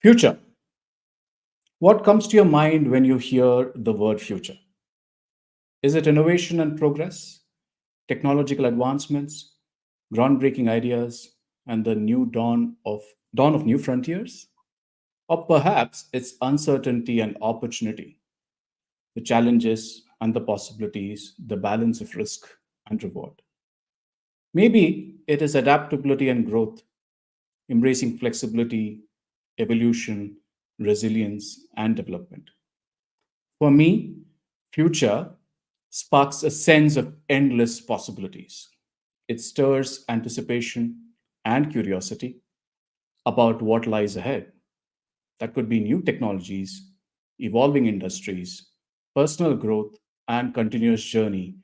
Future. What comes to your mind when you hear the word future? Is it innovation and progress, technological advancements, groundbreaking ideas, and the new dawn of new frontiers? Or perhaps it's uncertainty and opportunity, the challenges and the possibilities, the balance of risk and reward. Maybe it is adaptability and growth, embracing flexibility, evolution, resilience, and development. For me, future sparks a sense of endless possibilities. It stirs anticipation and curiosity about what lies ahead. That could be new technologies, evolving industries, personal growth, and continuous journey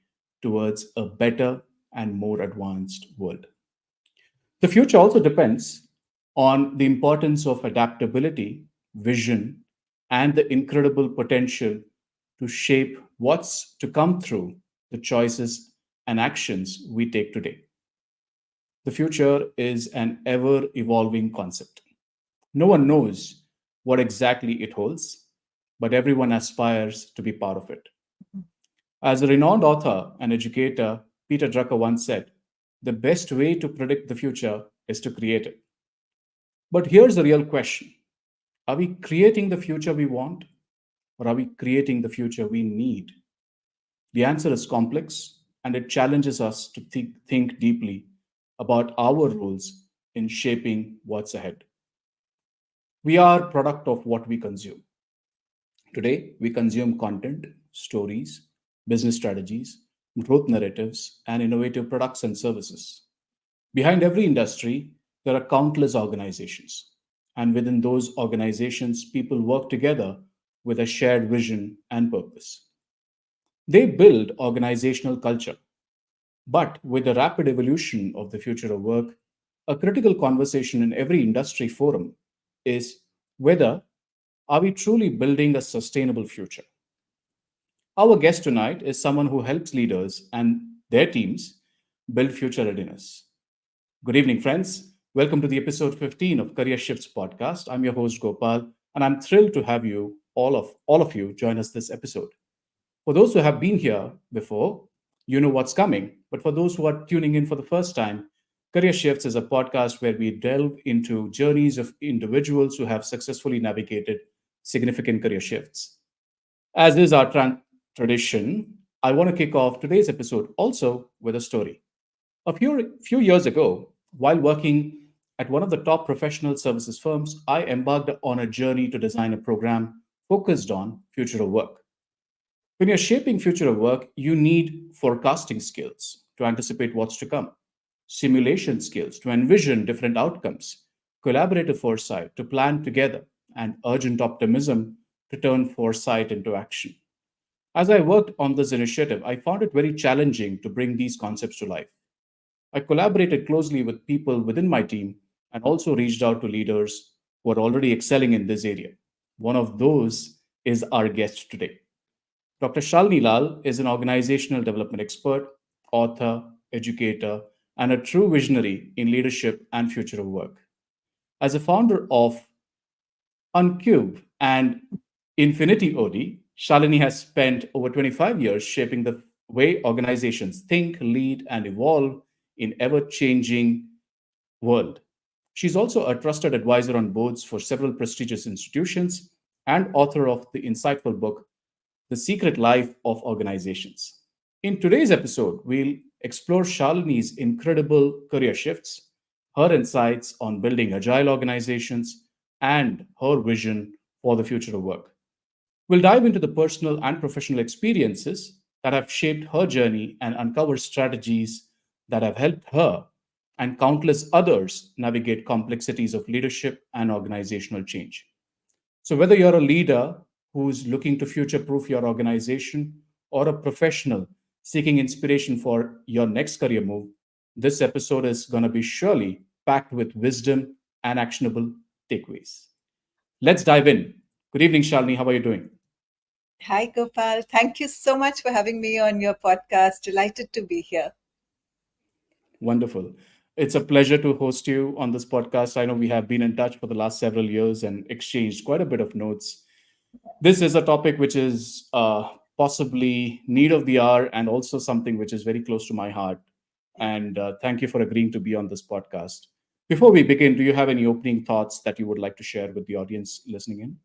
towards a better and more advanced world. The future also depends on the importance of adaptability, vision, and the incredible potential to shape what's to come through the choices and actions we take today. The future is an ever evolving concept. No one knows what exactly it holds, but everyone aspires to be part of it. As a renowned author and educator, Peter Drucker once said, the best way to predict the future is to create it. But here's the real question: are we creating the future we want, or are we creating the future we need? The answer is complex, and it challenges us to think deeply about our roles in shaping what's ahead. We are product of what we consume. Today, we consume content, stories, business strategies, growth narratives, and innovative products and services. Behind every industry, there are countless organizations. And within those organizations, people work together with a shared vision and purpose. They build organizational culture. But with the rapid evolution of the future of work, a critical conversation in every industry forum is whether are we truly building a sustainable future? Our guest tonight is someone who helps leaders and their teams build future readiness. Good evening, friends. Welcome to the episode 15 of Career Shifts podcast. I'm your host Gopal, and I'm thrilled to have you all of you join us this episode. For those who have been here before, you know what's coming. But for those who are tuning in for the first time, Career Shifts is a podcast where we delve into journeys of individuals who have successfully navigated significant career shifts. As is our tradition, I want to kick off today's episode also with a story. A few years ago, while working at one of the top professional services firms, I embarked on a journey to design a program focused on future of work. When you're shaping future of work, you need forecasting skills to anticipate what's to come, simulation skills to envision different outcomes, collaborative foresight to plan together, and urgent optimism to turn foresight into action. As I worked on this initiative, I found it very challenging to bring these concepts to life. I collaborated closely with people within my team and also reached out to leaders who are already excelling in this area. One of those is our guest today. Dr. Shalini Lal is an organizational development expert, author, educator, and a true visionary in leadership and future of work. As a founder of Unqbe and Infinity OD, Shalini has spent over 25 years shaping the way organizations think, lead, and evolve in ever-changing world. She's also a trusted advisor on boards for several prestigious institutions and author of the insightful book The Secret Life of Organizations. In today's episode, we'll explore Shalini's incredible career shifts, her insights on building agile organizations, and her vision for the future of work. We'll dive into the personal and professional experiences that have shaped her journey and uncover strategies that have helped her and countless others navigate complexities of leadership and organizational change. So, whether you're a leader who's looking to future proof your organization or a professional seeking inspiration for your next career move, this episode is going to be surely packed with wisdom and actionable takeaways. Let's dive in. Good evening, Shalini. How are you doing? Hi, Gopal. Thank you so much for having me on your podcast. Delighted to be here. Wonderful. It's a pleasure to host you on this podcast. I know we have been in touch for the last several years and exchanged quite a bit of notes. This is a topic which is possibly need of the hour and also something which is very close to my heart. And thank you for agreeing to be on this podcast. Before we begin, do you have any opening thoughts that you would like to share with the audience listening in?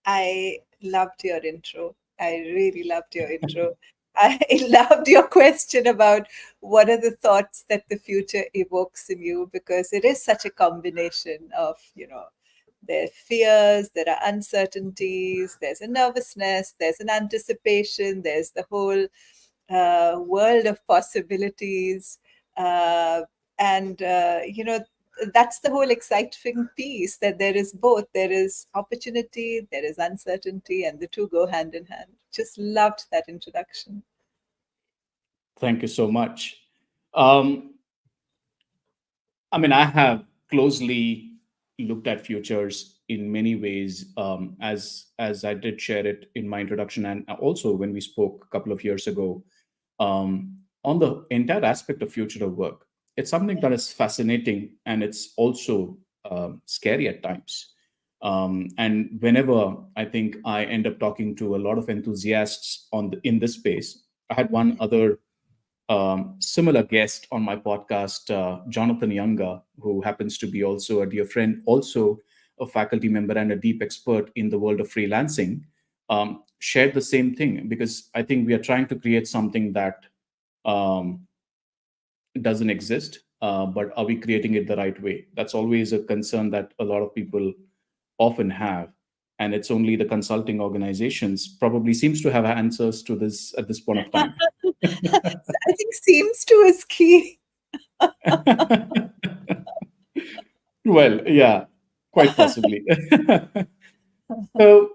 I loved your intro. I really loved your intro. I loved your question about what are the thoughts that the future evokes in you, because it is such a combination of, there are fears, there are uncertainties, there's a nervousness, there's an anticipation, there's the whole world of possibilities. Uh, and, that's the whole exciting piece, that there is both. There is opportunity, there is uncertainty, and the two go hand in hand. Just loved that introduction. Thank you so much. Um, I mean, I have closely looked at futures in many ways, as I did share it in my introduction, and also when we spoke a couple of years ago on the entire aspect of future of work. It's something that is fascinating, and it's also scary at times. And whenever I think I end up talking to a lot of enthusiasts in this space, I had one other similar guest on my podcast, Jonathan Younger, who happens to be also a dear friend, also a faculty member and a deep expert in the world of freelancing, shared the same thing, because I think we are trying to create something that um, doesn't exist, but are we creating it the right way? That's always a concern that a lot of people often have. And it's only the consulting organizations probably seems to have answers to this at this point of time. I think seems to is key. Well, yeah, quite possibly. So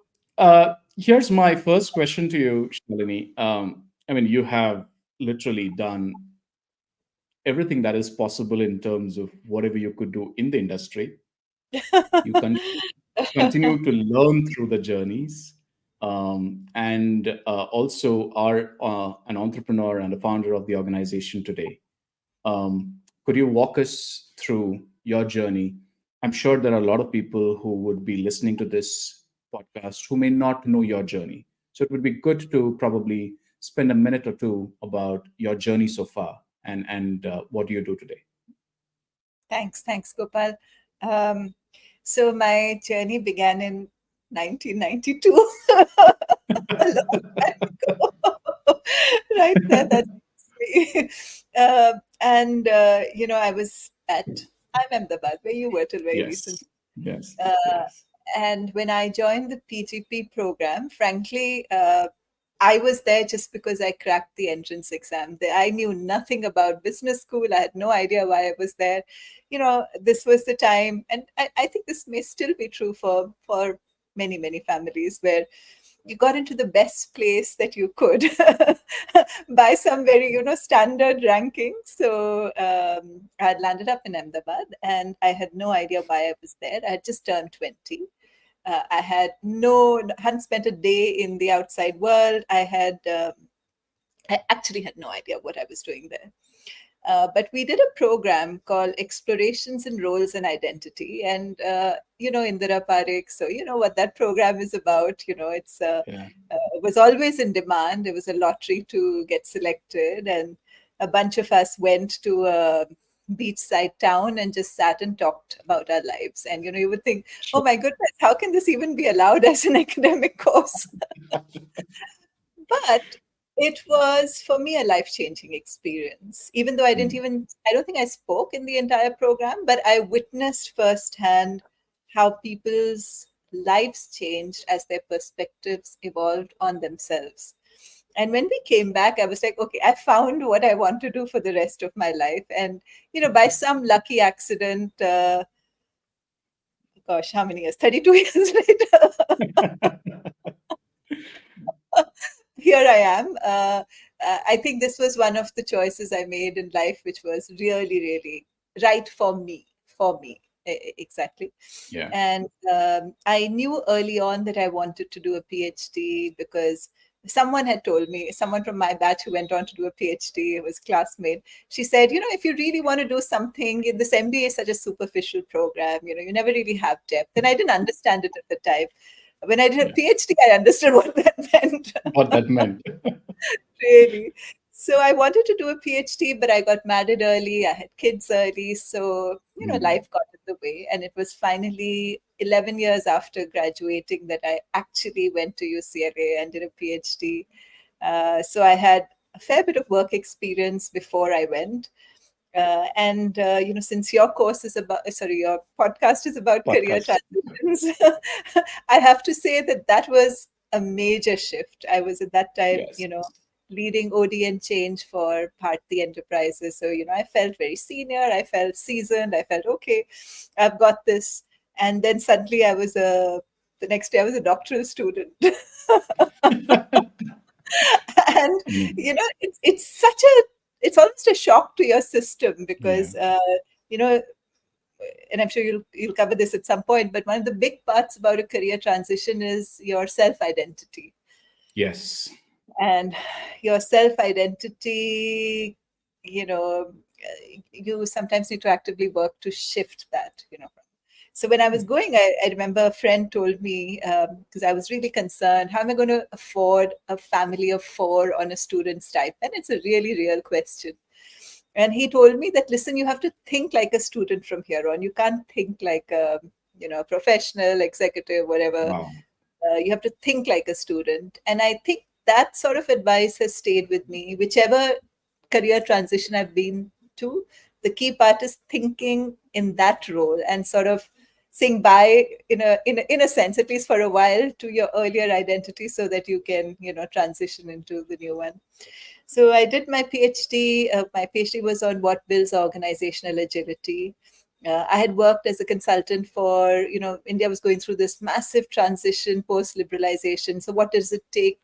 here's my first question to you, Shalini. I mean, you have literally done everything that is possible in terms of whatever you could do in the industry. You continue to learn through the journeys, and also are an entrepreneur and a founder of the organization today. Could you walk us through your journey? I'm sure there are a lot of people who would be listening to this podcast who may not know your journey. So it would be good to probably spend a minute or two about your journey so far, and what do you do today? Thanks, Gopal. Um, so my journey began in 1992, a long time ago. Right there, that's me. I was at IIM Ahmedabad, where you were till very Yes, recently. yes, Uh, yes. and when I joined the PGP program, frankly, I was there just because I cracked the entrance exam. I knew nothing about business school. I had no idea why I was there. This was the time, and I think this may still be true for many, many families, where you got into the best place that you could by some very, standard ranking. So I had landed up in Ahmedabad, and I had no idea why I was there. I had just turned 20. Hadn't spent a day in the outside world. I actually had no idea what I was doing there. But we did a program called Explorations in Roles and Identity. And, Indira Parekh, so you know what that program is about. Yeah. It was always in demand. It was a lottery to get selected. And a bunch of us went to a beachside town and just sat and talked about our lives. And, you would think, oh Sure. my goodness, how can this even be allowed as an academic course? But it was for me a life-changing experience. Even though Mm. I don't think I spoke in the entire program, but I witnessed firsthand how people's lives changed as their perspectives evolved on themselves. And when we came back, I was like, okay, I found what I want to do for the rest of my life. And, by some lucky accident, gosh, how many years? 32 years later, here I am. I think this was one of the choices I made in life, which was really, really right for me. For me, exactly. Yeah. And I knew early on that I wanted to do a PhD, because someone had told me, someone from my batch who went on to do a PhD, it was classmate. She said, if you really want to do something, this MBA is such a superficial program. You never really have depth. And I didn't understand it at the time. When I did a Yeah. PhD, I understood what that meant. What that meant. Really. So I wanted to do a PhD, but I got married early. I had kids early. So, Mm. life got in the way. And it was finally 11 years after graduating that I actually went to UCLA and did a PhD. So I had a fair bit of work experience before I went. Since your course is about, sorry, your podcast is about career Podcast. transitions, I have to say that was a major shift. I was at that time, Yes. leading OD and change for Bharti Enterprises. So, I felt very senior, I felt seasoned, I felt, okay, I've got this. And then suddenly the next day I was a doctoral student. And Mm. it's almost a shock to your system Yeah. because you know and I'm sure you'll cover this at some point, but one of the big parts about a career transition is your self identity. Yes. And your self identity, you know you sometimes need to actively work to shift that. So when I was going, I remember a friend told me, because I was really concerned, how am I going to afford a family of four on a student stipend? It's a really real question. And he told me that, listen, you have to think like a student from here on. You can't think like a professional, executive, whatever. Wow. You have to think like a student. And I think that sort of advice has stayed with me. Whichever career transition I've been to, the key part is thinking in that role and sort of saying bye in a sense, at least for a while, to your earlier identity so that you can transition into the new one. So I did my PhD. My PhD was on what builds organizational agility. I had worked as a consultant for, India was going through this massive transition post liberalization. So, what does it take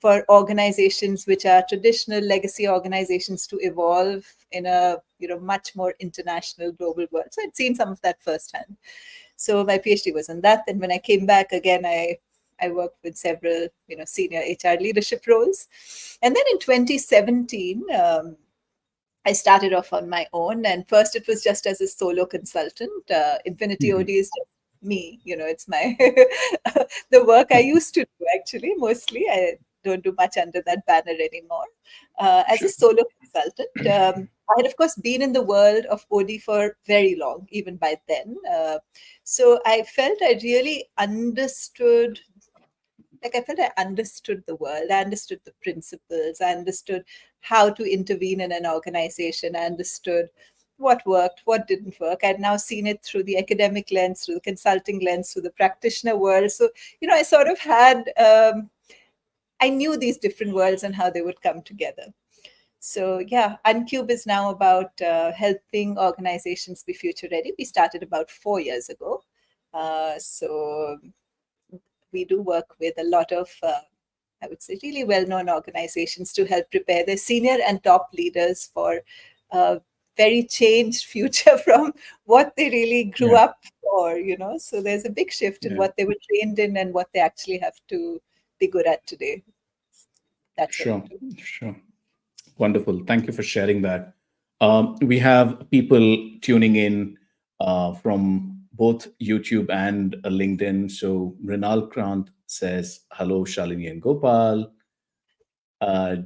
for organizations which are traditional legacy organizations to evolve in a much more international global world? So, I'd seen some of that firsthand. So, my PhD was on that. And when I came back again, I worked with several, senior HR leadership roles. And then in 2017, I started off on my own. And first, it was just as a solo consultant. Infinity Mhm. OD is just me. It's my the work I used to do actually mostly. I don't do much under that banner anymore. As a Sure. solo consultant, I had of course been in the world of OD for very long, even by then. So I felt I really understood I felt I understood the world, I understood the principles, I understood how to intervene in an organization, I understood what worked, what didn't work. I'd now seen it through the academic lens, through the consulting lens, through the practitioner world. So, I sort of I knew these different worlds and how they would come together. So, yeah, Uncube is now about helping organizations be future ready. We started about 4 years ago. So we do work with a lot of, I would say, really well known organizations to help prepare their senior and top leaders for a very changed future from what they really grew Yeah. up for. So there's a big shift in Yeah. what they were trained in and what they actually have to be good at today. That's what I Sure. do. Sure. Wonderful. Thank you for sharing that. We have people tuning in from both YouTube and LinkedIn. So Rinal Krant says, hello, Shalini and Gopal.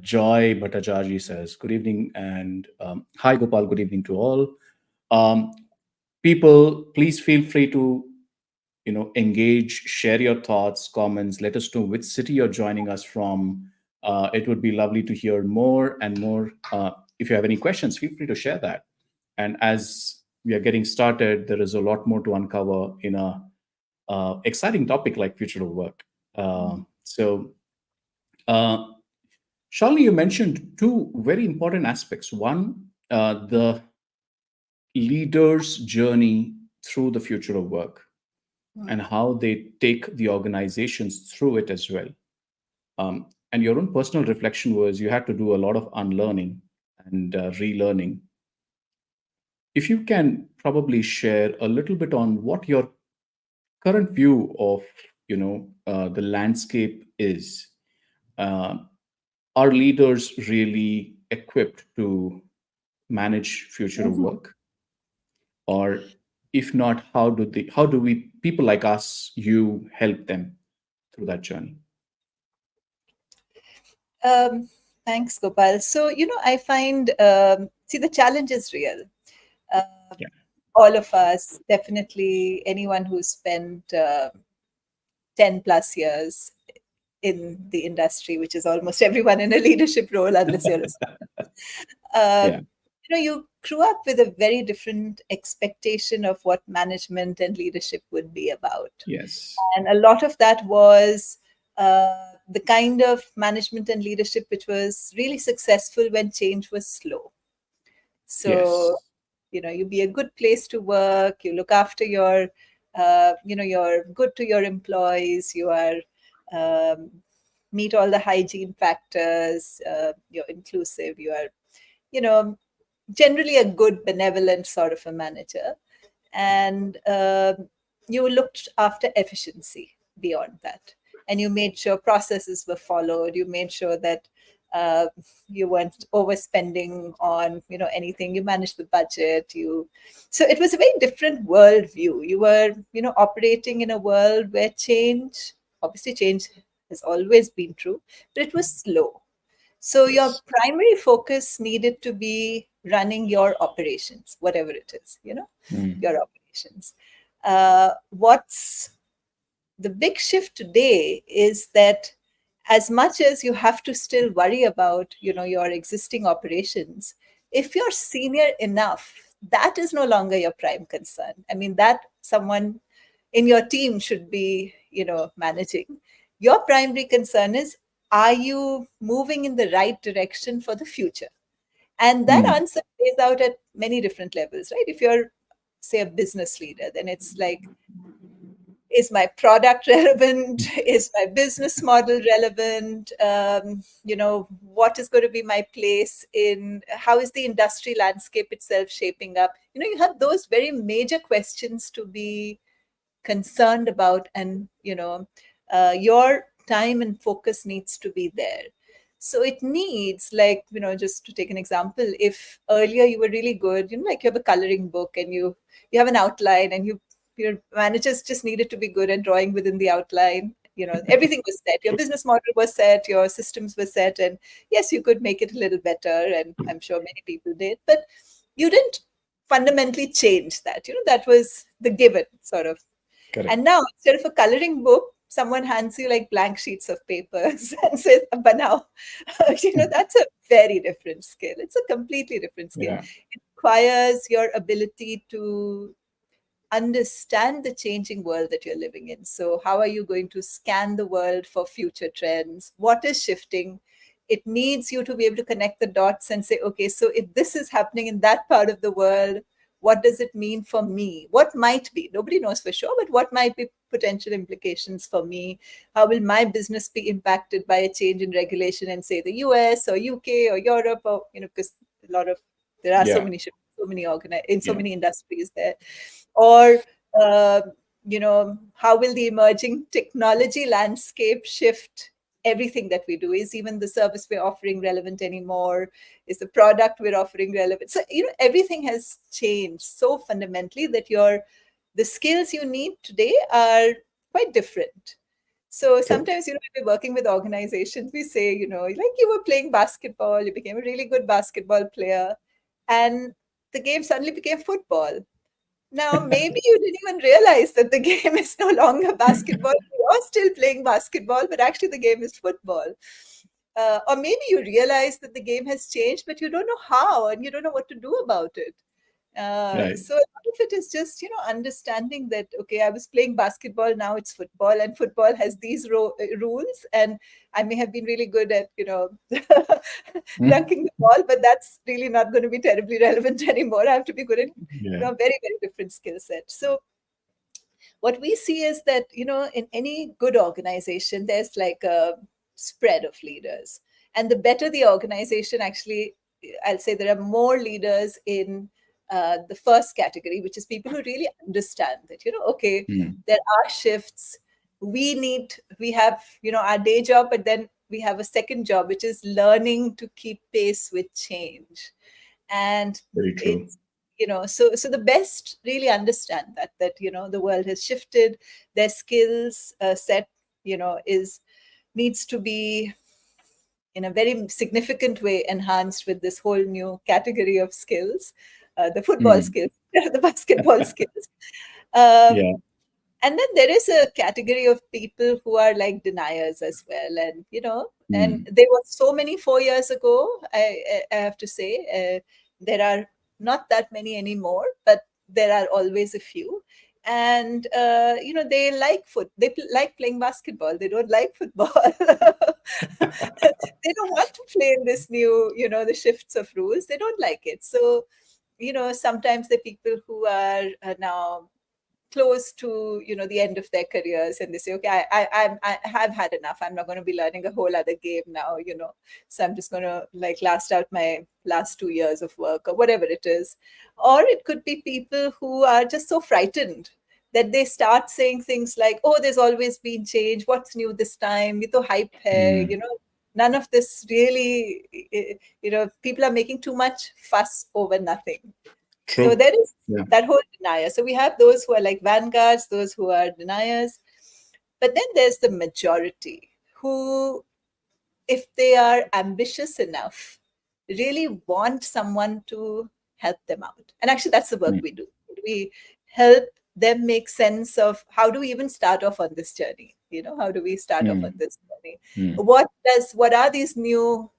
Joy Bhattacharjee says, good evening. And hi, Gopal. Good evening to all. Um, People, please feel free to engage, share your thoughts, comments, let us know which city you're joining us from. It would be lovely to hear more and more. If you have any questions, feel free to share that. And as we are getting started, there is a lot more to uncover in a exciting topic like future of work. So uh, Shalini, you mentioned two very important aspects. One, the leader's journey through the future of work and how they take the organizations through it as well. And your own personal reflection was you had to do a lot of unlearning and relearning. If you can probably share a little bit on what your current view of the landscape is, uh, are leaders really equipped to manage future of Mhm. work? Or if not, how do we, people like us, you, help them through that journey? Um, Thanks, Gopal. So, I find, see, the challenge is real. Uh, Yeah. all of us, definitely anyone who's spent 10 plus years in the industry, which is almost everyone in a leadership role, unless you're a Yeah. um, you grew up with a very different expectation of what management and leadership would be about. Yes. And a lot of that was the kind of management and leadership which was really successful when change was slow. So, Yes. you be a good place to work, you look after you're good to your employees, you are um, meet all the hygiene factors, you're inclusive, you are, you know, generally a good, benevolent sort of a manager. And you looked after efficiency beyond that. And you made sure processes were followed. You made sure that uh, you weren't overspending on, anything. You managed the budget. So it was a very different worldview. You were, operating in a world where obviously change has always been true, but it was slow. So your Yes. primary focus needed to be running your operations, whatever it is, Mm. your operations. What's the big shift today is that as much as you have to still worry about, your existing operations, if you're senior enough, that is no longer your prime concern. I mean, that someone in your team should be, managing. Your primary concern is, are you moving in the right direction for the future? And that Mm. answer plays out at many different levels, right? If you're, say, a business leader, then it's like, is my product relevant? Is my business model relevant? What is going to be my place in, how is the industry landscape itself shaping up? You have those very major questions to be concerned about, and your time and focus needs to be there. So it needs, like, just to take an example, if earlier you were really good, like you have a coloring book and you have an outline, and your managers just needed to be good at drawing within the outline. Everything was set, your business model was set, your systems were set, and yes, you could make it a little better, and I'm sure many people did, but you didn't fundamentally change that. that was the given sort of. And Correct. now, instead of a coloring book, someone hands you like blank sheets of papers and says, but now, that's a very different skill. It's a completely different skill. Yeah. It requires your ability to understand the changing world that you're living in. So, how are you going to scan the world for future trends? What is shifting? It needs you to be able to connect the dots and say, okay, so if this is happening in that part of the world, what does it mean for me? What might be? Nobody knows for sure, but what might be potential implications for me? How will my business be impacted by a change in regulation in, say, the US or UK or Europe, or because a lot of there are so Yeah. many in so Yeah. many industries there, or uh, how will the emerging technology landscape shift everything that we do? Is even the service we're offering relevant anymore? Is the product we're offering relevant? So everything has changed so fundamentally that the skills you need today are quite different. So True. sometimes, when we're working with organizations, we say, like, you were playing basketball, you became a really good basketball player, and the game suddenly became football. Now, maybe you didn't even realize that the game is no longer basketball. You're still playing basketball, but actually the game is football. Or maybe you realize that the game has changed, but you don't know how, and you don't know what to do about it. Right. So a lot of it is just, understanding that, okay, I was playing basketball, now it's football, and football has these rules, and I may have been really good at, Mm. dunking the ball, but that's really not going to be terribly relevant anymore. I have to be good at, Yeah. a very, very different skill set. So what we see is that, in any good organization, there's like a spread of leaders. And the better the organization, actually, I'll say there are more leaders in the first category, which is people who really understand that, okay, Mm. there are shifts. We have, our day job, but then we have a second job, which is learning to keep pace with change. And Very true. it's, so the best really understand that the world has shifted. Their skills set, is needs to be in a very significant way enhanced with this whole new category of skills, the football Hmm. skills, the basketball skills. Um, Yeah. and then there is a category of people who are like deniers as well. And, and Hmm. there were so many 4 years ago, I have to say. There are not that many anymore, but there are always a few. And, they like like playing basketball. They don't like football. They don't want to play in this new, the shifts of rules. They don't like it. So, sometimes the people who are now close to the end of their careers, and they say, okay, I have had enough. I'm not going to be learning a whole other game now, so I'm just going to like last out my last 2 years of work or whatever it is. Or it could be people who are just so frightened that they start saying things like, oh, there's always been change, what's new this time, ye to hype hai, Hmm. none of this really, people are making too much fuss over nothing. So True. there is Yeah. that whole denier. So we have those who are like vanguards, those who are deniers. But then there's the majority who, if they are ambitious enough, really want someone to help them out. And actually, that's the work Hmm. we do. We help them make sense of how do we even start off on this journey? How do we start off on Hmm. this journey? Hmm. What are these new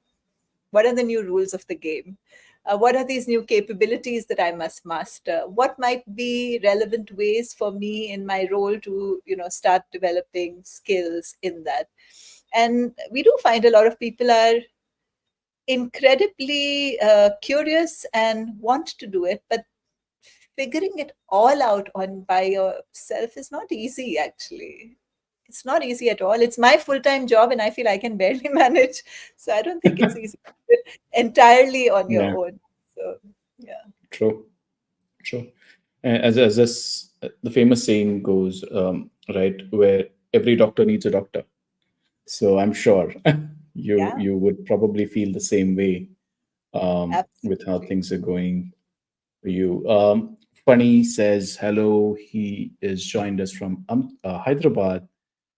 what are the new rules of the game? What are these new capabilities that I must master? What might be relevant ways for me in my role to, start developing skills in that? And we do find a lot of people are incredibly curious and want to do it, but figuring it all out on by yourself is not easy, actually. It's not easy at all. It's my full-time job and I feel I can barely manage. So I don't think it's easy to do it entirely on your Yeah. own. So yeah. True. True. As this the famous saying goes, right, where every doctor needs a doctor. So I'm sure Yeah, you would probably feel the same way with how absolutely. things are going for you. Funny says hello. He is joined us from Hyderabad.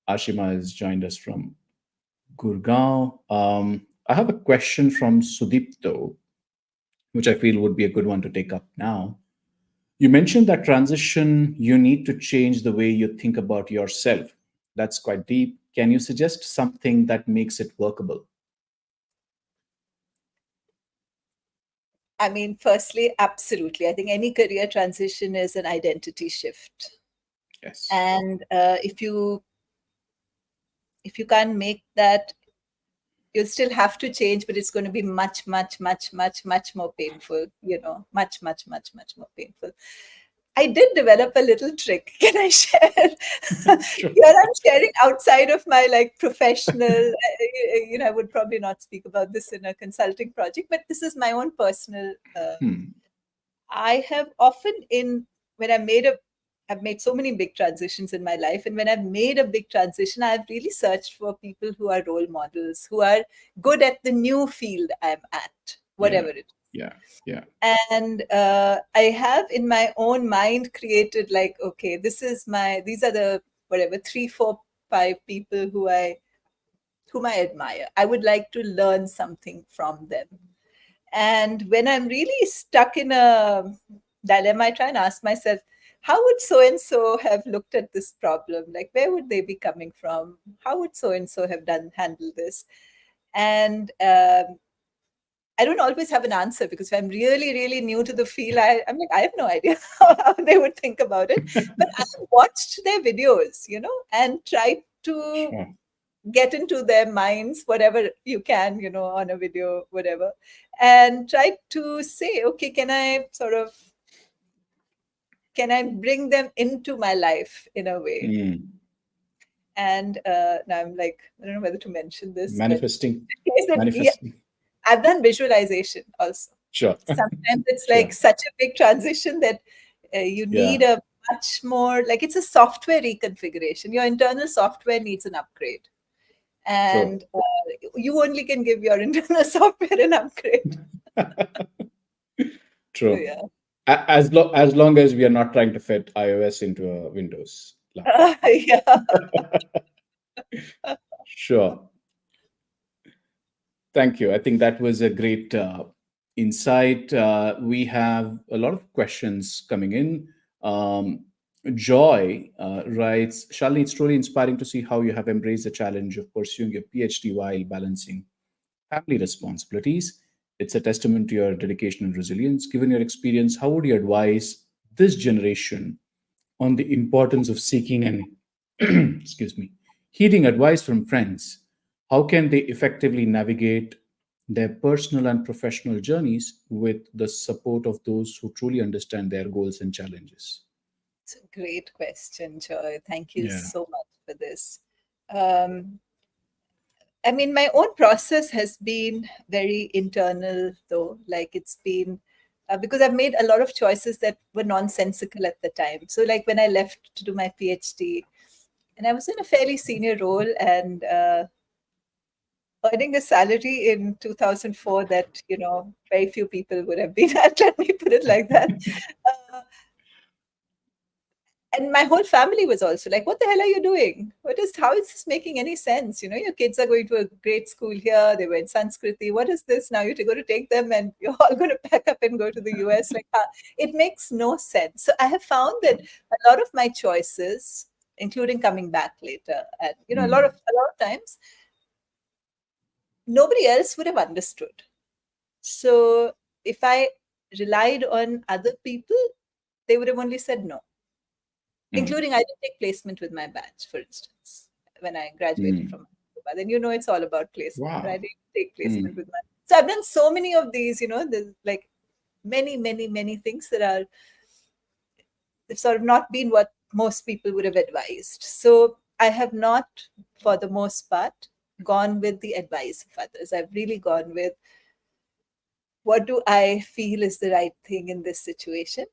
Ashima has joined us from Gurgaon. I have a question from Sudipto, which I feel would be a good one to take up now. You mentioned that transition, you need to change the way you think about yourself. That's quite deep. Can you suggest something that makes it workable? I mean, firstly, absolutely. I think any career transition is an identity shift. Yes. And if you can't make that, you'll still have to change, but it's going to be much, much, much, much, much more painful, much, much, much, much more painful. I did develop a little trick. Can I share? Sure. Here I'm sharing outside of my like professional, I would probably not speak about this in a consulting project, but this is my own personal. Hmm. I have often when I've made so many big transitions in my life. And when I've made a big transition, I've really searched for people who are role models, who are good at the new field I'm at, Yeah. whatever it is. Yeah. Yeah. And I have in my own mind created like, okay, these are the whatever 3 4 5 people whom I admire. I would like to learn something from them. And when I'm really stuck in a dilemma, I try and ask myself, how would so and so have looked at this problem? Like, where would they be coming from? How would so and so have handled this? And I don't always have an answer, because if I'm really, really new to the field, I'm like, I have no idea how they would think about it. But I watched their videos, and tried to Sure. get into their minds, whatever you can, on a video, whatever, and try to say, okay, can I bring them into my life in a way? Hmm. And now I'm like, I don't know whether to mention this, but Manifesting. yeah, Manifesting. I've done visualization also. Sure. Sometimes it's Sure. like such a big transition that you Yeah. need a much more, like, it's a software reconfiguration. Your internal software needs an upgrade. True. and you only can give your internal software an upgrade. So True. yeah. As long as we are not trying to fit iOS into a Windows laptop. Yeah. Sure. Thank you. I think that was a great insight. We have a lot of questions coming in. Um, Joy writes, Shalini, it's truly inspiring to see how you have embraced the challenge of pursuing your PhD while balancing family responsibilities. It's a testament to your dedication and resilience. Given your experience, how would you advise this generation on the importance of seeking and excuse me, heeding advice from friends? How can they effectively navigate their personal and professional journeys with the support of those who truly understand their goals and challenges? It's a great question, Joy. Thank you Yeah. so much for this. Um, I mean, my own process has been very internal, though. Like, it's been because I've made a lot of choices that were nonsensical at the time. So, like, when I left to do my PhD, and I was in a fairly senior role and earning a salary in 2004 that, very few people would have been at, let me put it like that. Uh, and my whole family was also like, what the hell are you doing? How is this making any sense? Your kids are going to a great school here, they were in Sanskriti, what is this now? You're going to take them and you're all going to pack up and go to the US? Like, it makes no sense. So I have found that a lot of my choices, including coming back later, and Mm, a lot of times nobody else would have understood. So if I relied on other people, they would have only said no. mm, Including, I did take placement with my batch, for instance, when I graduated mm. from Ahmedabad. Then it's all about placement, but I Wow. did take placement Mm, with my. So I've done so many of these. There's like many, many, many things that are they've sort of not been what most people would have advised. So I have not, for the most part, gone with the advice of others. I've really gone with what do I feel is the right thing in this situation.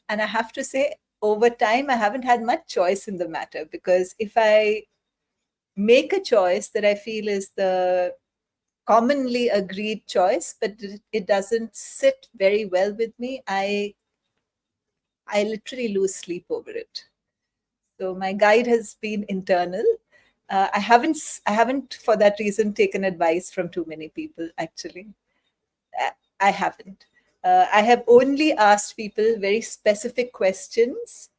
And I have to say, over time, I haven't had much choice in the matter, because if I make a choice that I feel is the commonly agreed choice, but it doesn't sit very well with me, I literally lose sleep over it. So my guide has been internal. I haven't for that reason taken advice from too many people. Actually, I I haven't. I have only asked people very specific questions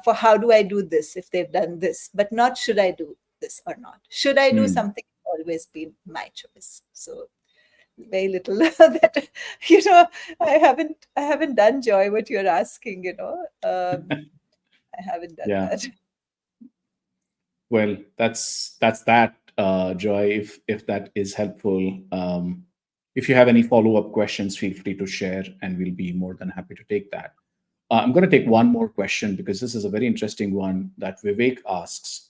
for how do I do this if they've done this, but not should I do this or not. Should I do mm. something? Always been my choice. So very little that you know I haven't done, Joy, what you're asking. I haven't done Yeah. that. Well, that's that, Joy. If that is helpful, if you have any follow up questions, feel free to share, and we'll be more than happy to take that. I'm going to take one more question because this is a very interesting one that Vivek asks.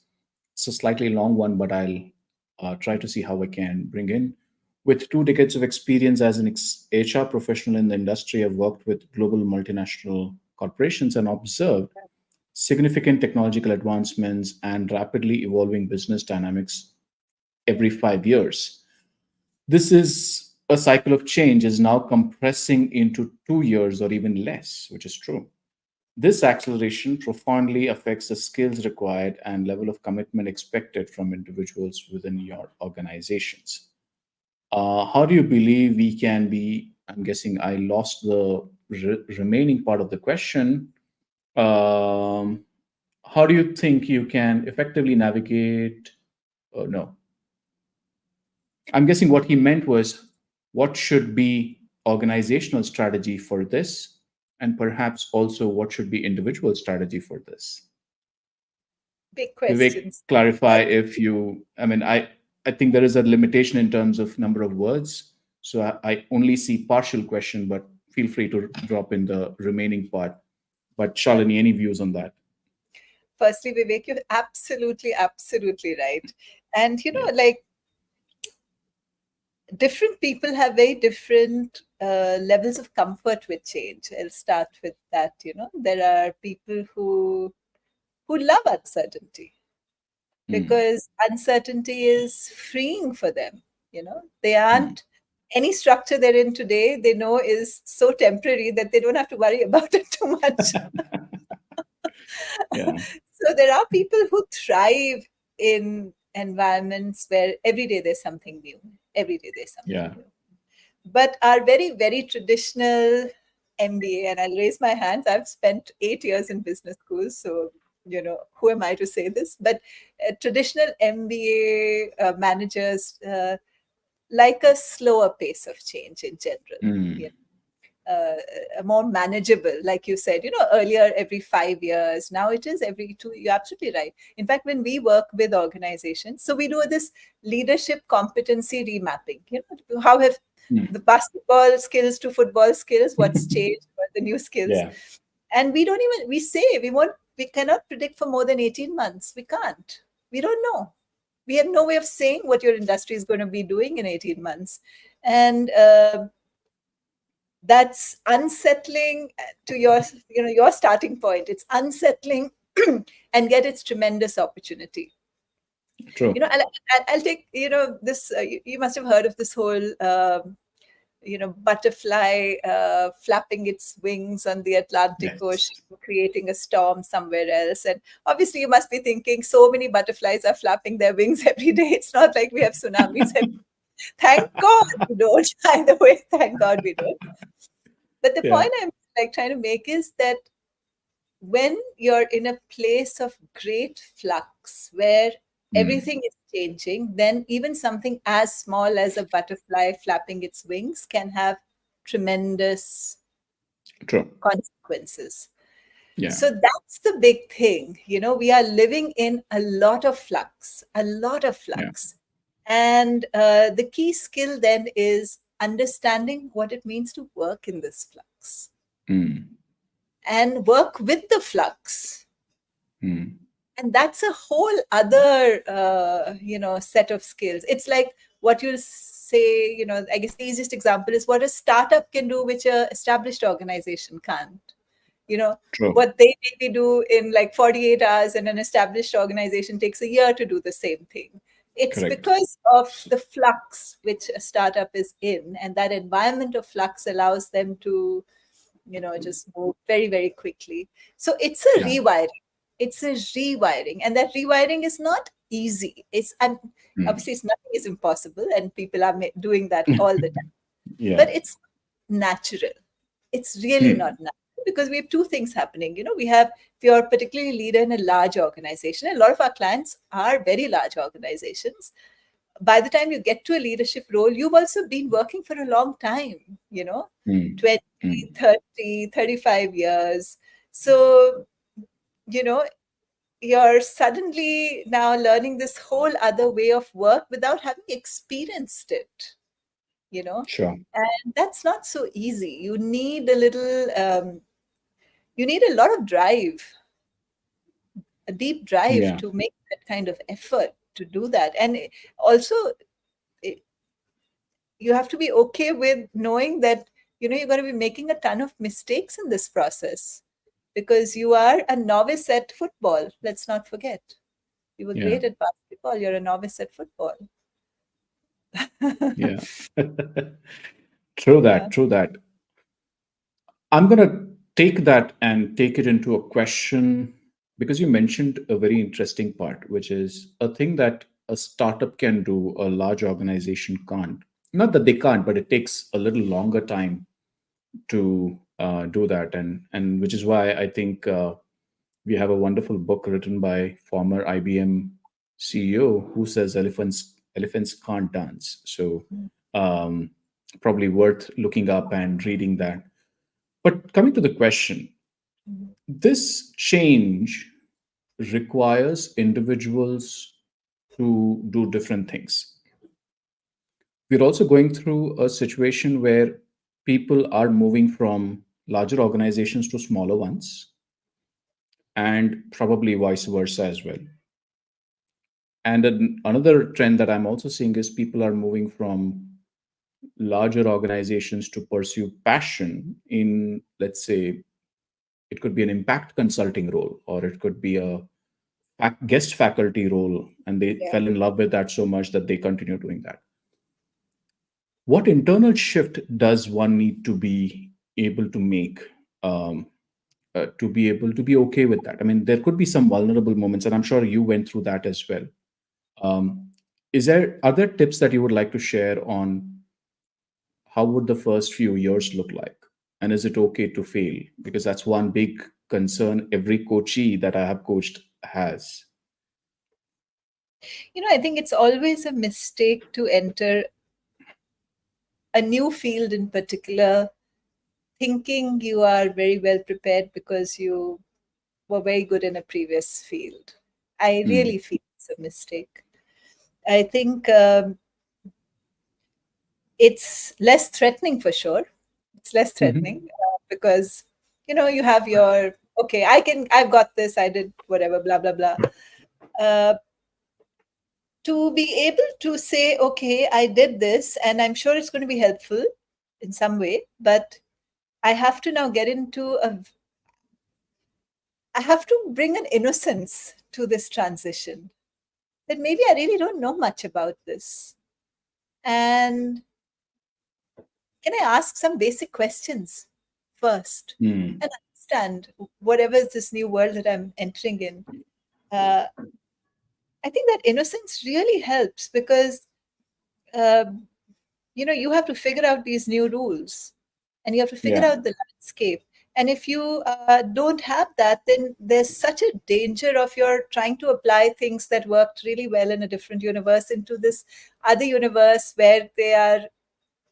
It's a slightly long one, but I'll try to see how I can bring in. With 2 decades of experience as an HR professional in the industry, I've worked with global multinational corporations and observed significant technological advancements and rapidly evolving business dynamics every 5 years. This is a cycle of change is now compressing into 2 years or even less, which is true. This acceleration profoundly affects the skills required and level of commitment expected from individuals within your organizations. How do you believe we can be? I'm guessing I lost the remaining part of the question. Um, how do you think you can effectively navigate? Oh, no, I'm guessing what he meant was what should be organizational strategy for this, and perhaps also what should be individual strategy for this. Big Vivek, questions. clarify if you, I mean, I think there is a limitation in terms of number of words. So I only see partial question, but feel free to drop in the remaining part. But Sure. Shalini, any views on that? Firstly, Vivek, you're absolutely, absolutely right. And Yeah. like, different people have very different levels of comfort with change. I'll start with that. There are people who love uncertainty. Mm. because uncertainty is freeing for them. They Mm. aren't, any structure they're in today, they know is so temporary that they don't have to worry about it too much. Yeah. So there are people who thrive in environments where every day there's something new. Every day there's something Yeah. new. But our very, very traditional MBA, and I'll raise my hands, I've spent 8 years in business schools, so who am I to say this? But traditional MBA managers like a slower pace of change in general. You Mm. More manageable, like you said, earlier every 5 years, now it is every two. You're absolutely right. In fact, when we work with organizations, so we do this leadership competency remapping. How have Mm. the basketball skills to football skills, what's changed, what are the new skills? Yeah. And we say we cannot predict for more than 18 months. We can't. We don't know. We have no way of saying what your industry is going to be doing in 18 months. And that's unsettling to your starting point. It's unsettling, and yet it's tremendous opportunity. True. I'll take this. You must have heard of this whole butterfly flapping its wings on the Atlantic Yes. Ocean, creating a storm somewhere else. And obviously, you must be thinking, so many butterflies are flapping their wings every day. It's not like we have tsunamis. Thank God we don't. By the way, thank God we don't. But the Yeah. point I'm trying to make is that when you're in a place of great flux where Mm. everything is changing, then even something as small as a butterfly flapping its wings can have tremendous True. consequences. Yeah. So that's the big thing. We are living in a lot of flux, a lot of Yeah. flux. And the key skill then is understanding what it means to work in this flux Mm. and work with the flux. Mm. And that's a whole other set of skills. It's like what you say, I guess the easiest example is what a startup can do which a established organization can't. you know True. what they maybe do in like 48 hours, and an established organization takes a year to do the same thing. It's Correct. because of the flux which a startup is in, and that environment of flux allows them to just move very, very quickly. So Yeah. it's a rewiring, and that rewiring is not easy. And Mm. obviously it's nothing is impossible, and people are doing that all the time, Yeah. but it's natural. It's really Mm. not natural, because we have two things happening. If you're particularly leader in a large organization, and a lot of our clients are very large organizations, by the time you get to a leadership role, you've also been working for a long time, Mm. 20, Mm. 30, 35 years. So, you know, you're suddenly now learning this whole other way of work without having experienced it, you know, Sure. and that's not so easy. You need a lot of drive, a deep drive Yeah. to make that kind of effort to do that. And also, you have to be okay with knowing that you're going to be making a ton of mistakes in this process, because you are a novice at football. Let's not forget, you were Yeah. great at basketball, you're a novice at football. Yeah. True Yeah. that. True that. I'm going to take that and take it into a question, because you mentioned a very interesting part, which is a thing that a startup can do, a large organization can't. Not that they can't, but it takes a little longer time to do that, and which is why I think we have a wonderful book written by former IBM CEO who says elephants can't dance. So um, probably worth looking up and reading that. But coming to the question, Mhm. this change requires individuals to do different things. We're also going through a situation where people are moving from larger organizations to smaller ones, and probably vice versa as well. And another trend that I'm also seeing is people are moving from larger organizations to pursue passion in, let's say, it could be an impact consulting role, or it could be a guest faculty role, and they Yeah. fell in love with that so much that they continue doing that. What internal shift does one need to be able to make, um, to be able to be okay with that? I mean, there could be some vulnerable moments, and I'm sure you went through that as well. Um, is there other tips that you would like to share on how would the first few years look like, and is it okay to fail? Because that's one big concern every coachee that I have coached has. I think it's always a mistake to enter a new field in particular thinking you are very well prepared because you were very good in a previous field. I Hmm. really feel it's a mistake. I think it's less threatening for sure. It's less Mhm. threatening because you have your okay. I've got this. I did whatever. Blah blah blah. Uh, to be able to say, okay, I did this, and I'm sure it's going to be helpful in some way, but I have to now get into a I have to bring an innocence to this transition that maybe I really don't know much about this. And can I ask some basic questions first Hmm. and understand whatever is this new world that I'm entering in? Uh, I think that innocence really helps because, uh, you have to figure out these new rules and you have to figure Yeah. out the landscape. And if you don't have that, then there's such a danger of your trying to apply things that worked really well in a different universe into this other universe where they are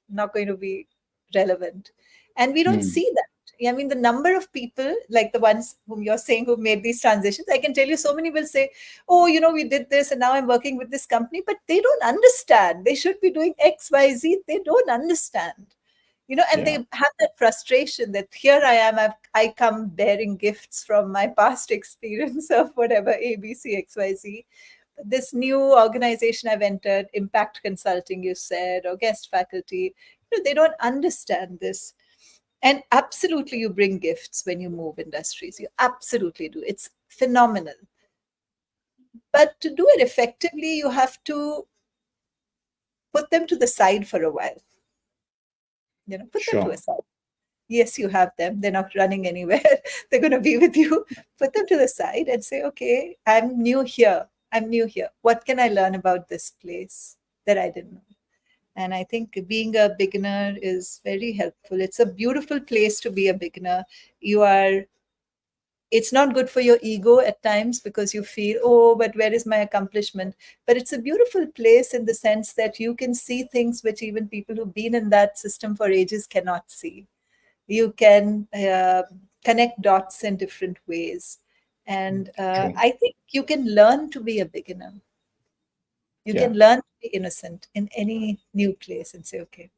not going to be relevant. And we don't Hmm. see that. I mean, the number of people, like the ones whom you're saying who made these transitions, I can tell you so many will say, oh, we did this and now I'm working with this company, but they don't understand. They should be doing X, Y, Z. They don't understand. And they Yeah. have that frustration that here I am, I come bearing gifts from my past experience of whatever A, B, C, X, Y, Z. This new organization I've entered, impact consulting, you said, or guest faculty, they don't understand this. And absolutely, you bring gifts when you move industries. You absolutely do. It's phenomenal. But to do it effectively, you have to put them to the side for a while. Put them to a Sure. side. Yes, you have them. They're not running anywhere. They're going to be with you. Put them to the side and say, okay, I'm new here. I'm new here. What can I learn about this place that I didn't know? And I think being a beginner is very helpful. It's a beautiful place to be a beginner. It's not good for your ego at times because you feel, oh, but where is my accomplishment? But it's a beautiful place in the sense that you can see things which even people who've been in that system for ages cannot see. You can connect dots in different ways. And Sure. I think you can learn to be a beginner. You Yeah. can learn to be innocent in any new place and say, okay,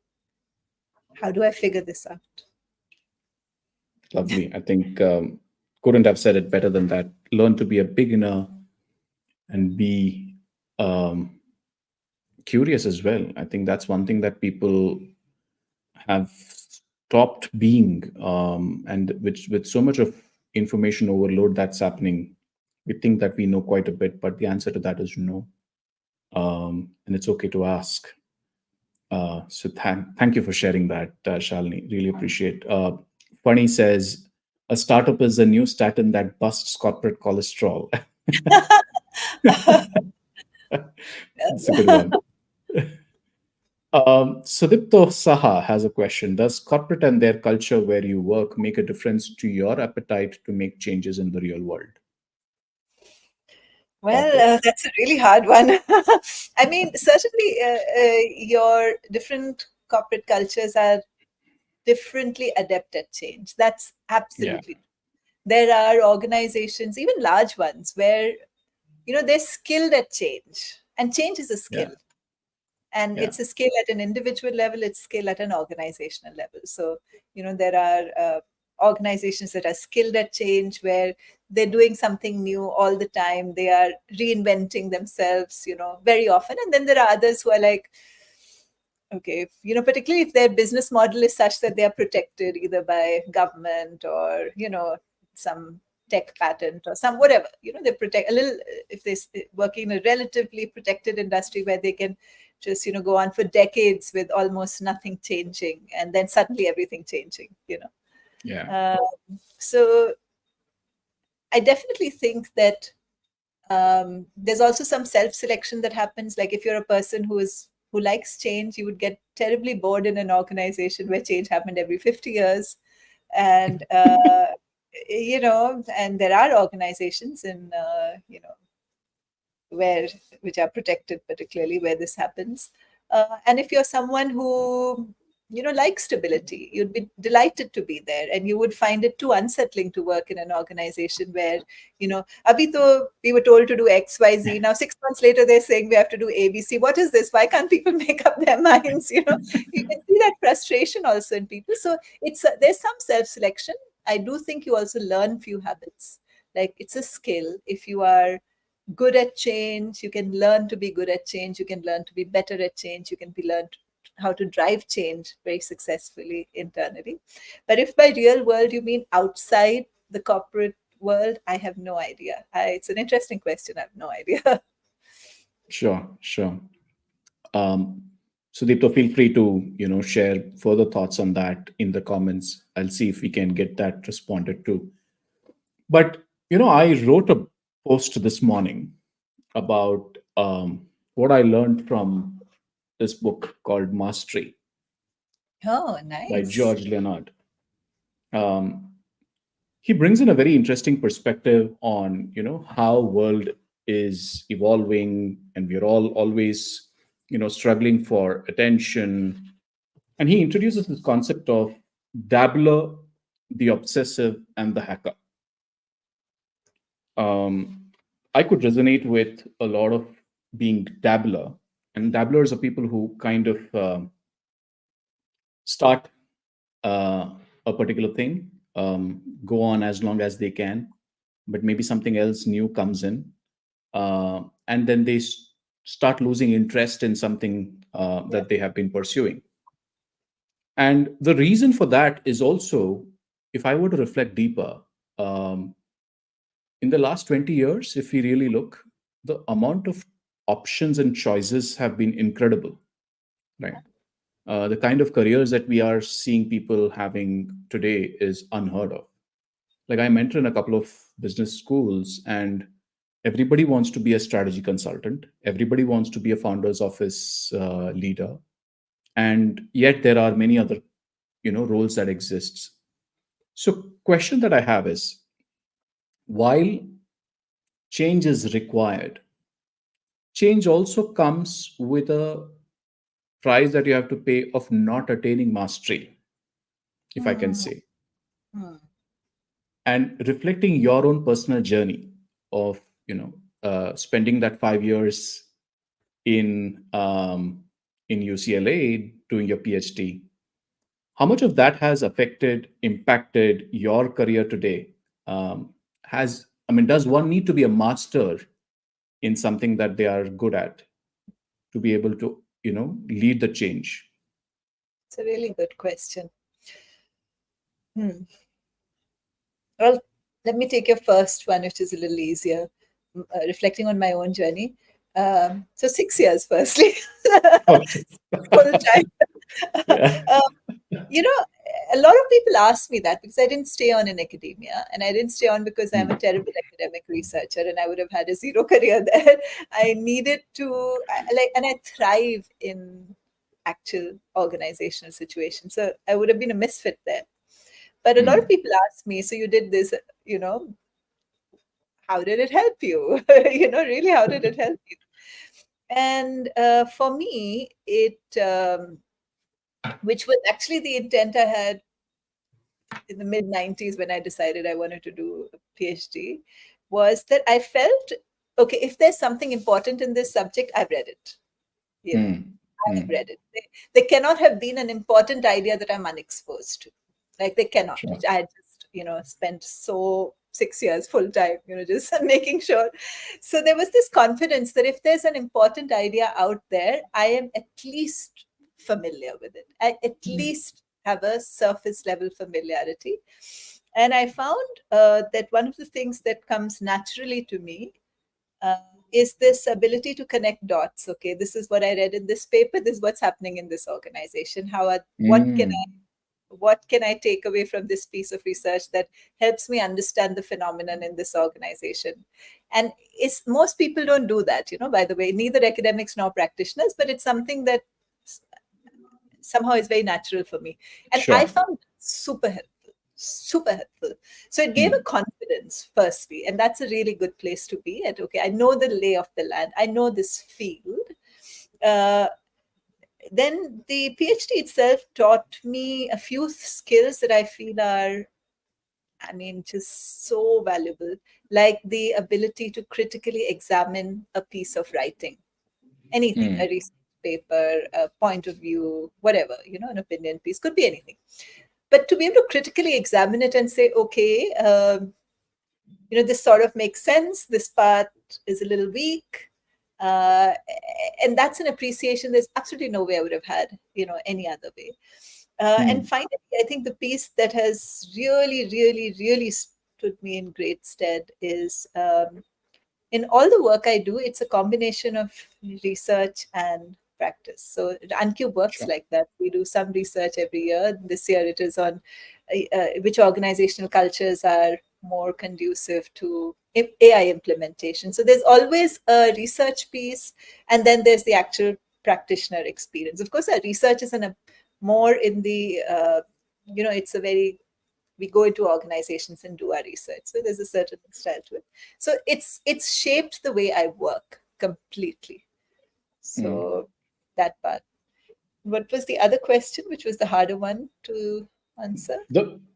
how do I figure this out? Lovely. I think couldn't have said it better than that. Learn to be a beginner and be um, curious as well. I think that's one thing that people have stopped being, and which with so much of information overload that's happening, we think that we know quite a bit, but the answer to that is no. And it's okay to ask. So thank you for sharing that, Shalini. Really appreciate. Funny says a startup is a new statin that busts corporate cholesterol. It's a good one. Sudipto Saha has a question. Does corporate and their culture where you work make a difference to your appetite to make changes in the real world? Well, Corporate. that's a really hard one. I mean, certainly your different corporate cultures are differently adept at change. That's Yeah. absolutely. There are organizations, even large ones, where they're skilled at change, and change is a Yeah. skill. And Yeah. it's a skill at an individual level, it's skill at an organizational level. So there are organizations that are skilled at change where they're doing something new all the time, they are reinventing themselves very often. And then there are others who are like, okay, particularly if their business model is such that they are protected either by government or some tech patent or some whatever, they protect a little, if they work in a relatively protected industry where they can just go on for decades with almost nothing changing, and then suddenly everything changing. Yeah. So I definitely think that there's also some self-selection that happens. Like if you're a person who likes change, you would get terribly bored in an organization where change happened every 50 years. And and there are organizations in where which are protected, particularly where this happens. And if you're someone who likes stability, you'd be delighted to be there, and you would find it too unsettling to work in an organization where abhi to we were told to do XYZ. Now 6 months later they're saying we have to do ABC. What is this? Why can't people make up their minds? You can see that frustration also in people. So it's there's some self-selection. I do think you also learn few habits. Like it's a skill. If you are good at change, you can learn to be good at change, you can learn to be better at change, you can be learned how to drive change very successfully internally. But if by real world you mean outside the corporate world, I have no idea. It's an interesting question. I have no idea. Sure. Um, Sudipto, feel free to share further thoughts on that in the comments. I'll see if we can get that responded to. But I wrote a post this morning about what I learned from this book called Mastery Oh, by nice. George Leonard. Um, he brings in a very interesting perspective on how world is evolving, and we're all always struggling for attention. And he introduces this concept of dabbler, the obsessive, and the hacker. I could resonate with a lot of being dabbler, and dabblers are people who kind of start uh, a particular thing, go on as long as they can, but maybe something else new comes in, and then they start losing interest in something Yeah. that they have been pursuing. And the reason for that is also, if I were to reflect deeper, um, in the last 20 years, if we really look, the amount of options and choices have been incredible, right? The kind of careers that we are seeing people having today is unheard of. Like I mentored in a couple of business schools, and everybody wants to be a strategy consultant. Everybody wants to be a founder's office leader, and yet there are many other roles that exists. So, question that I have is, while change is required, change also comes with a price that you have to pay of not attaining mastery, if I can Hmm. say, Hmm. and reflecting your own personal journey of spending that 5 years in UCLA doing your PhD. How much of that has impacted your career today? Has I mean, does one need to be a master in something that they are good at to be able to lead the change? It's a really good question. Hmm. Well, let me take your first one, which is a little easier. Reflecting on my own journey. So 6 years, firstly, Okay. full time. Yeah. um, a lot of people ask me that because I didn't stay on in academia, and I didn't stay on because I'm a Hmm. terrible academic researcher and I would have had a zero career there. I needed to and I thrive in actual organizational situations. So I would have been a misfit there. But a lot of Hmm. people ask me, so you did this, how did it help you? Really, how did it help you? And for me, which was actually the intent I had in the mid 90s when I decided I wanted to do a PhD, was that I felt, okay, if there's something important in this subject, I've read it. You know, Hmm. I have Hmm. read it. There cannot have been an important idea that I'm unexposed to. Like they cannot. Sure. I just, spent 6 years full time, just making sure. So there was this confidence that if there's an important idea out there, I am at least familiar with it. I at least have a surface level familiarity. And I found that one of the things that comes naturally to me uh, is this ability to connect dots. Okay, this is what I read in this paper. This is what's happening in this organization. Mm, What can I take away from this piece of research that helps me understand the phenomenon in this organization? And it's most people don't do that, by the way, neither academics nor practitioners, but it's something that somehow is very natural for me. And I sure. found super helpful. Super helpful. So it gave a Mm, confidence, firstly, and that's a really good place to be at. Okay, I know the lay of the land, I know this field. Uh, then the PhD itself taught me a few skills that I feel are, I mean, just so valuable, like the ability to critically examine a piece of writing, anything, a mm, research paper, a point of view, whatever, an opinion piece, could be anything. But to be able to critically examine it and say, okay, this sort of makes sense, this part is a little weak. Uh, and that's an appreciation there's absolutely no way I would have had, any other way. And mm, finally, I think the piece that has really, really, really stood me in great stead is in all the work I do, it's a combination of research and practice. So Unqbe works sure. like that. We do some research every year. This year it is on which organizational cultures are more conducive to AI implementation. So there's always a research piece, and then there's the actual practitioner experience. Of course, our research is more in the it's a very, we go into organizations and do our research, so there's a certain style to it. So it's shaped the way I work completely. Mm. So that part. What was the other question, which was the harder one to answer?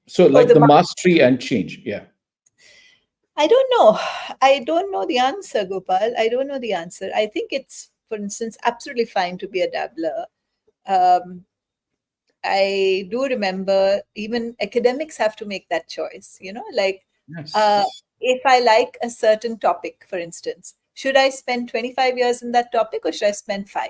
So Oh, like the mastery and change. Yeah. I don't know. I don't know the answer, Gopal. I don't know the answer. I think it's, for instance, absolutely fine to be a dabbler. um, I do remember even academics have to make that choice, like uh, Yes. if I like a certain topic, for instance, should I spend 25 years in that topic or should I spend 5?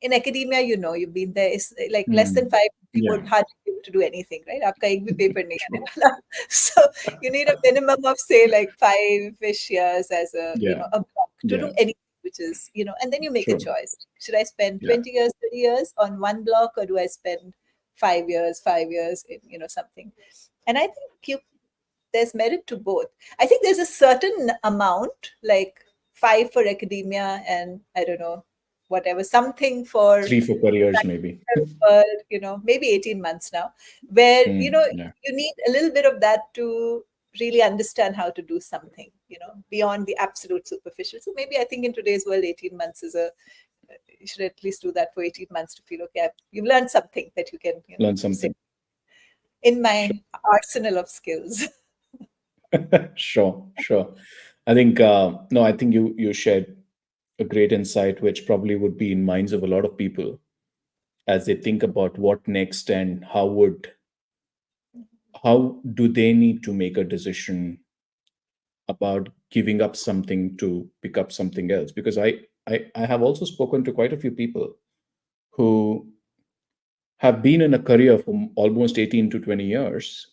In academia, you've been there, it's like less than Mm. 5, you Yeah. would hardly be able to do anything, right? Aapka ek bhi paper nahi aane wala. So you need a minimum of, say, like 5-ish years as Yeah. a block to Yeah. do anything, which is, and then you make a Sure. choice. Should I spend Yeah. 20 years, 30 years on one block, or do I spend 5 years in, something? And I think there's merit to both. I think there's a certain amount, like 5 for academia and I don't know, whatever, something for 3 4 years maybe. world, maybe 18 months now, where, Yeah. you need a little bit of that to really understand how to do something, beyond the absolute superficial. So maybe I think in today's world, 18 months is you should at least do that for 18 months to feel, okay, you've learned something that you can, Learn say, something. in Sure. my arsenal of skills. Sure. Sure. I think no. I think you shared a great insight, which probably would be in minds of a lot of people as they think about what next and how do they need to make a decision about giving up something to pick up something else. Because I have also spoken to quite a few people who have been in a career for almost 18 to 20 years,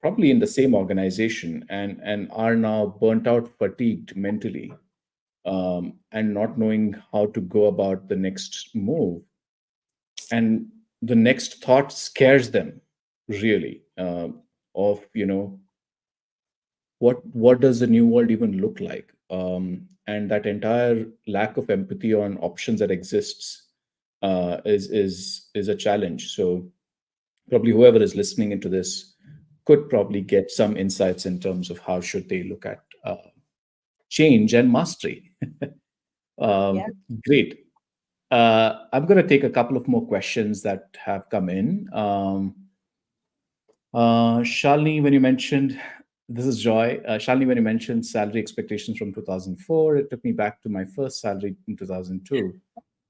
probably in the same organization, and are now burnt out, fatigued mentally, and not knowing how to go about the next move. And the next thought scares them, really, of what does the new world even look like, and that entire lack of empathy on options that exists is a challenge. So probably whoever is listening into this could probably get some insights in terms of how should they look at change and mastery. Yeah. Great. I'm going to take a couple of more questions that have come in. Shalini, when you mentioned, this is Joy. Shalini, when you mentioned salary expectations from 2004, it took me back to my first salary in 2002.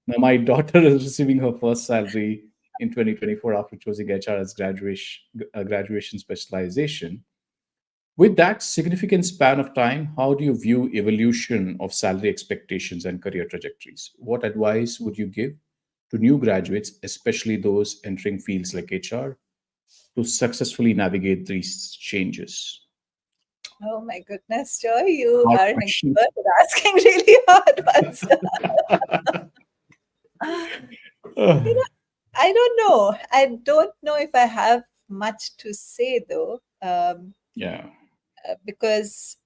Now, my daughter is receiving her first salary in 2024 after choosing HR as graduation specialization. With that significant span of time, how do you view evolution of salary expectations and career trajectories? What advice would you give to new graduates, especially those entering fields like HR, to successfully navigate these changes? Oh my goodness, Joy, you Hard are an question. expert at asking really hard ones. You know, I don't know. I don't know if I have much to say though, Yeah, because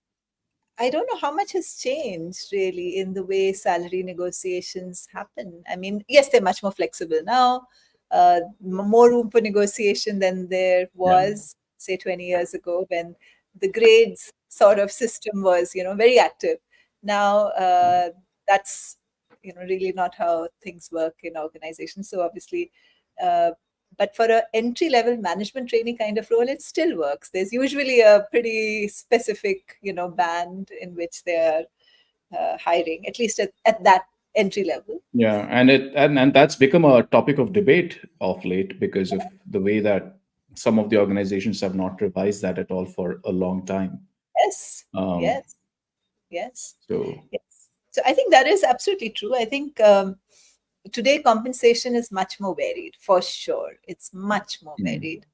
I don't know how much has changed really in the way salary negotiations happen. I mean, yes, they're much more flexible now, more room for negotiation than there yeah, was, say, 20 years ago when the grades sort of system was, very active. Now, that's, really not how things work in organizations. So obviously, uh, but for a entry level management training kind of role, it still works. There's usually a pretty specific, band in which they're hiring, at least at that entry level. yeah, and that's become a topic of debate of late because of the way that some of the organizations have not revised that at all for a long time. Yes, Um, yes, yes, so yes. So I think that is absolutely true. I think today compensation is much more varied, for sure. It's much more mm, varied.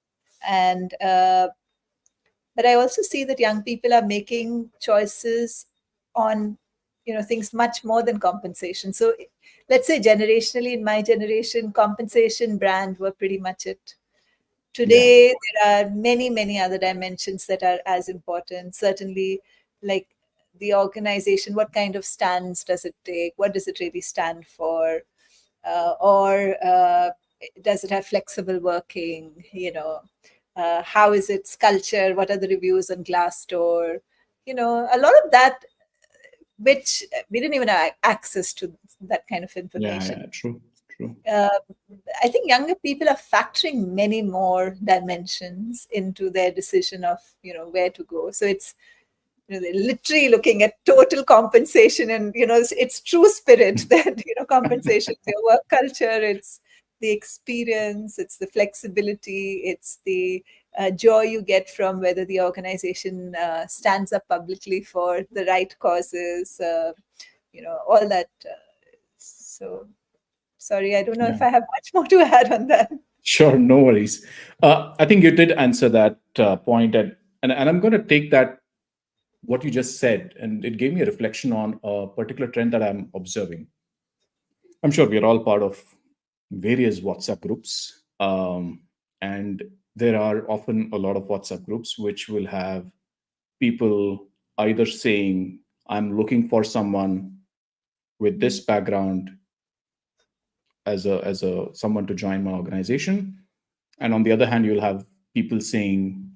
And but I also see that young people are making choices on, things much more than compensation. So let's say generationally, in my generation, compensation, brand were pretty much it. yeah, Today there are many, many other dimensions that are as important. Certainly, like the organization, what kind of stands does it take, what does it really stand for, or does it have flexible working, how is its culture, what are the reviews on Glassdoor, a lot of that, which we didn't even have access to that kind of yeah, information. yeah, true, true. uh, I think younger people are factoring many more dimensions into their decision of, where to go. So it's, they're literally looking at total compensation and, it's true spirit that, compensation is your work culture, it's the experience, it's the flexibility, it's the joy you get from whether the organization stands up publicly for the right causes, all that. So sorry, I don't know Yeah, if I have much more to add on that. sure, no worries. I think you did answer that point, and I'm going to take that what you just said, and it gave me a reflection on a particular trend that I'm observing. I'm sure we are all part of various WhatsApp groups, and there are often a lot of WhatsApp groups which will have people either saying, "I'm looking for someone with this background as a someone to join my organization," and on the other hand, you'll have people saying,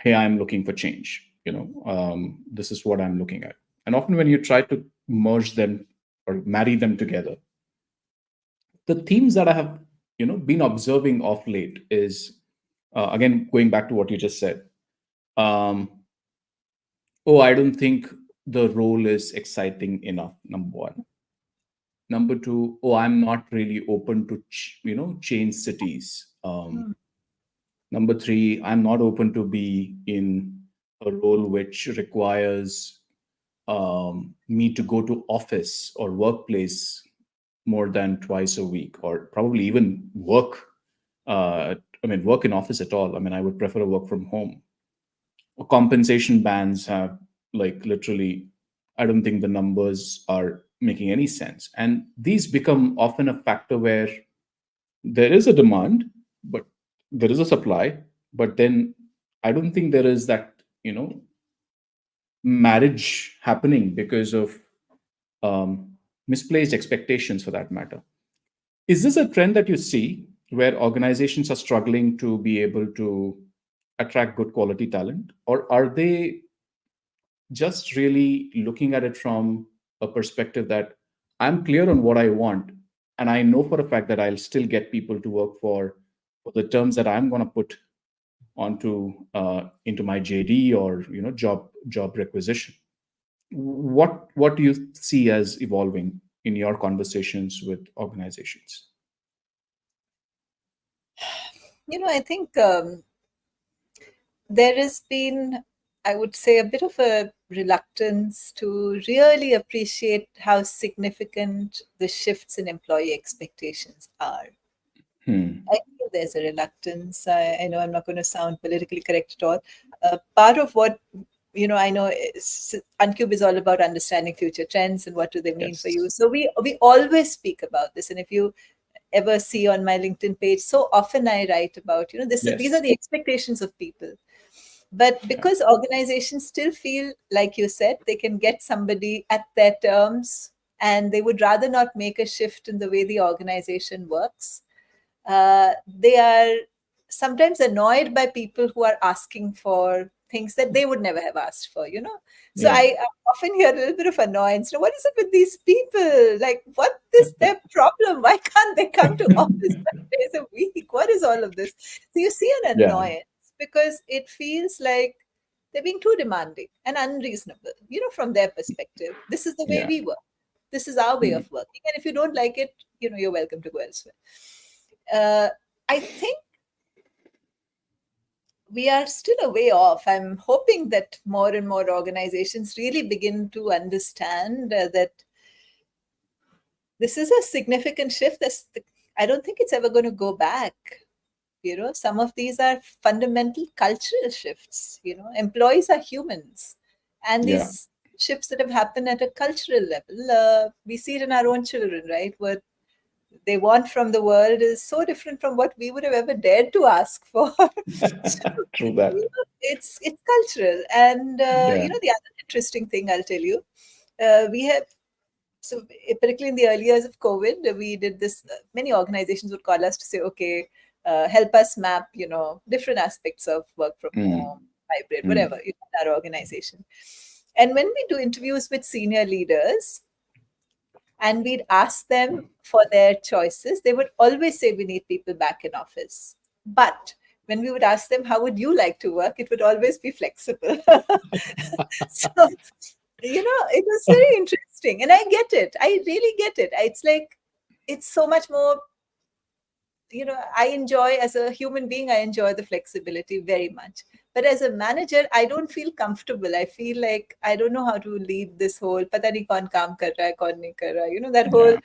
"Hey, I'm looking for change. This is what I'm looking at." And often, when you try to merge them or marry them together, the themes that I have been observing of late is again going back to what you just said. Um, oh, I don't think the role is exciting enough. Number one. Number two, oh, I'm not really open to change cities. Mm, Number three, I'm not open to be in a role which requires me to go to office or workplace more than twice a week, or probably even work. Work in office at all. I mean, I would prefer to work from home. Compensation bands have, like, literally, I don't think the numbers are making any sense, and these become often a factor where there is a demand, but there is a supply, but then I don't think there is that marriage happening because of um, misplaced expectations, for that matter. Is this a trend that you see where organizations are struggling to be able to attract good quality talent, or are they just really looking at it from a perspective that I'm clear on what I want, and I know for a fact that I'll still get people to work for the terms that I'm going to put onto into my JD or job requisition? What do you see as evolving in your conversations with organizations? I think there has been, I would say, a bit of a reluctance to really appreciate how significant the shifts in employee expectations are. Hmm. I feel there's a reluctance. I know I'm not going to sound politically correct at all. Part of what I know Unqbe is all about understanding future trends and what do they mean for you. Yes. So we always speak about this, and if you ever see on my LinkedIn page, so often I write about these are Yes. the expectations of people. But Yeah. because organizations still feel, like you said, they can get somebody at their terms, and they would rather not make a shift in the way the organization works, they are sometimes annoyed by people who are asking for things that they would never have asked for. So Yeah. I often hear a little bit of annoyance. What is it with these people? Like, what is their problem? Why can't they come to office 5 days a week? What is all of this? So you see an Yeah. annoyance because it feels like they're being too demanding and unreasonable, from their perspective. This is the way Yeah. we work. This is our way Hmm. of working. And if you don't like it, you're welcome to go elsewhere. uh, I think we are still a way off. I'm hoping that more and more organizations really begin to understand that this is a significant shift. I don't think it's ever going to go back. Some of these are fundamental cultural shifts. Employees are humans, and Yeah. these shifts that have happened at a cultural level, we see it in our own children, right? What they want from the world is so different from what we would have ever dared to ask for. So, True that. it's cultural, and Yeah. the other interesting thing I'll tell you, we have so particularly in the early years of COVID, we did this. Many organizations would call us to say, okay, help us map, different aspects of work from Hmm. home, hybrid, Hmm. whatever, in our organization. And when we do interviews with senior leaders, and we'd ask them for their choices, they would always say we need people back in office. But when we would ask them, how would you like to work? It would always be flexible. So, it was very interesting. And I get it. I really get it. It's like, it's so much more, I enjoy, as a human being, I enjoy the flexibility very much. But as a manager, I don't feel comfortable. I feel like I don't know how to lead this whole pata nahi kaun kaam kar raha hai, kaun nahi kar raha. That whole, Yeah.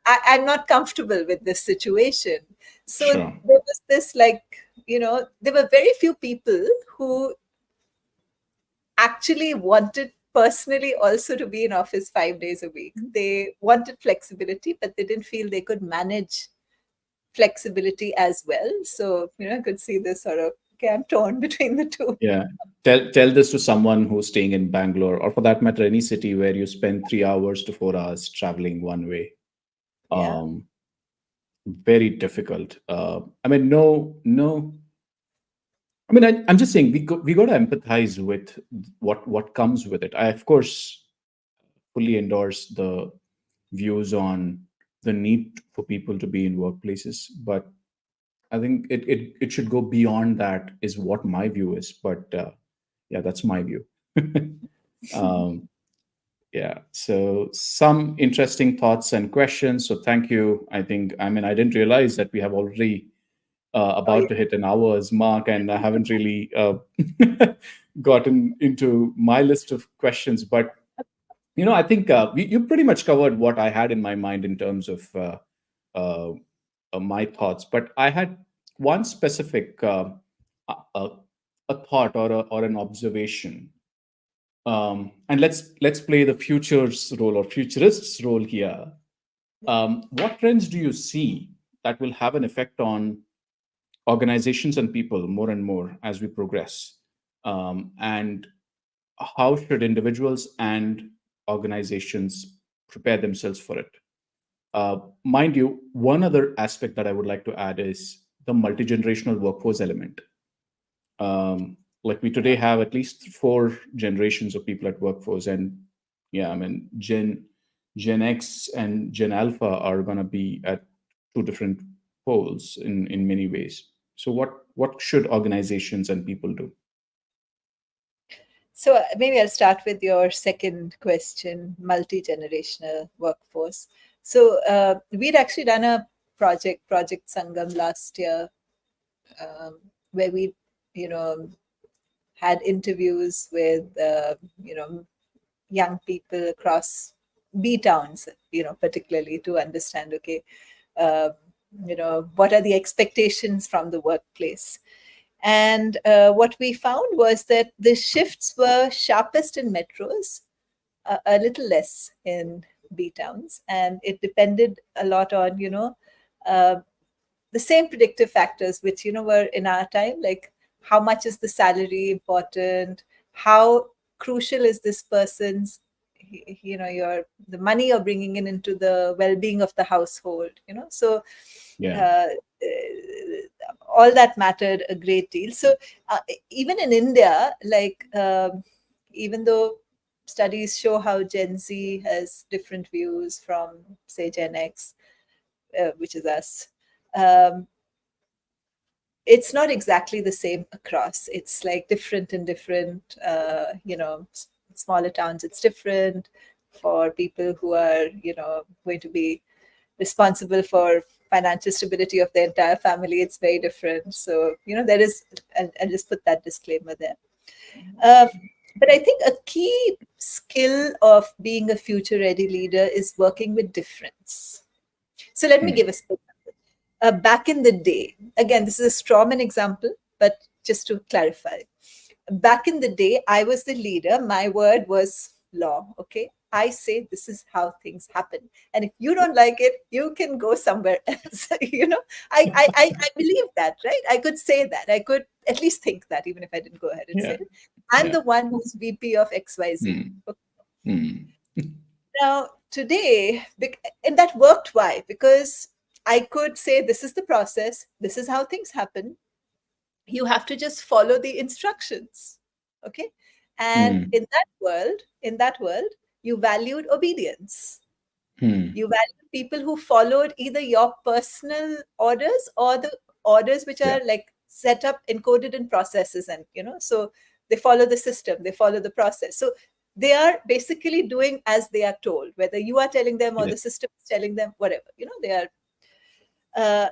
I'm not comfortable with this situation. So Sure. there was this, like, there were very few people who actually wanted personally also to be in office 5 days a week. They wanted flexibility, but they didn't feel they could manage flexibility as well. So, I could see this sort of, okay, I'm torn between the two. Yeah. Tell this to someone who's staying in Bangalore, or for that matter, any city where you spend 3 hours to 4 hours traveling one way. Yeah. Um, Very difficult. I mean, no, no. I mean, I'm just saying we got to empathize with what comes with it. I, of course, fully endorse the views on the need for people to be in workplaces, but I think it should go beyond that. Is what my view is. But yeah, that's my view. um, yeah. So some interesting thoughts and questions. So thank you. I didn't realize that we have already Oh, about yeah. to hit an hour's mark, and I haven't really gotten into my list of questions. But I think you pretty much covered what I had in my mind in terms of uh, my thoughts. But I had one specific a, a thought or an observation, and let's play the futures role or futurists role here. What trends do you see that will have an effect on organizations and people more and more as we progress? And how should individuals and organizations prepare themselves for it? Mind you, one other aspect that I would like to add is the multi generational workforce element. Like we today have at least four generations of people at workforce, and yeah, I mean Gen X and Gen Alpha are going to be at two different poles in many ways. So what should organizations and people do? So maybe I'll start with your second question, multi-generational workforce. So we'd actually done a Project Sangam last year, where we, you know, had interviews with, young people across B towns, particularly to understand, okay, what are the expectations from the workplace. And what we found was that the shifts were sharpest in metros, a little less in B towns, and it depended a lot on uh, the same predictive factors which were in our time, like how much is the salary important, how crucial is this person's your the money you're bringing in into the well-being of the household. So Yeah. uh, all that mattered a great deal. So even in India, like even though studies show how Gen Z has different views from, say, Gen X, which is us, um, it's not exactly the same across. It's like different in different, smaller towns. It's different for people who are, going to be responsible for financial stability of the entire family. It's very different. So, there is, I'll just put that disclaimer there. Uh, but I think a key skill of being a future ready leader is working with difference. So let me give a example. Back in the day, again, this is a strawman example, but just to clarify, back in the day, I was the leader. My word was law. Okay. I say this is how things happen. And if you don't like it, you can go somewhere else. I believe that, right? I could say that. I could at least think that, even if I didn't go ahead and say Yeah. it. I'm Yeah. the one who's VP of XYZ. Mm. Okay. Mm. Now, today, and that worked. Why? Because I could say, this is the process, this is how things happen. You have to just follow the instructions. Okay. And Mm. in that world, you valued obedience. Mm. You valued people who followed either your personal orders or the orders which Yeah. are like set up, encoded in processes, and so they follow the system, they follow the process. So they are basically doing as they are told, whether you are telling them or Yeah. the system is telling them, whatever. They are.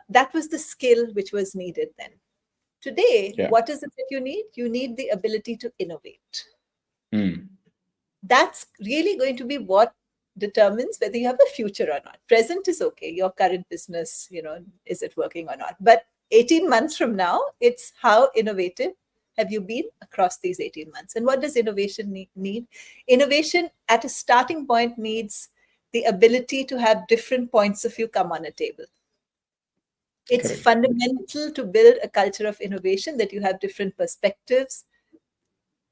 That was the skill which was needed then. Today, Yeah. what is it that you need? You need the ability to innovate. Mm. That's really going to be what determines whether you have a future or not. Present is okay. Your current business, is it working or not? But 18 months from now, it's how innovative have you been across these 18 months? And what does innovation need? Innovation at a starting point needs the ability to have different points of view come on a table. It's Correct. fundamental to build a culture of innovation that you have different perspectives,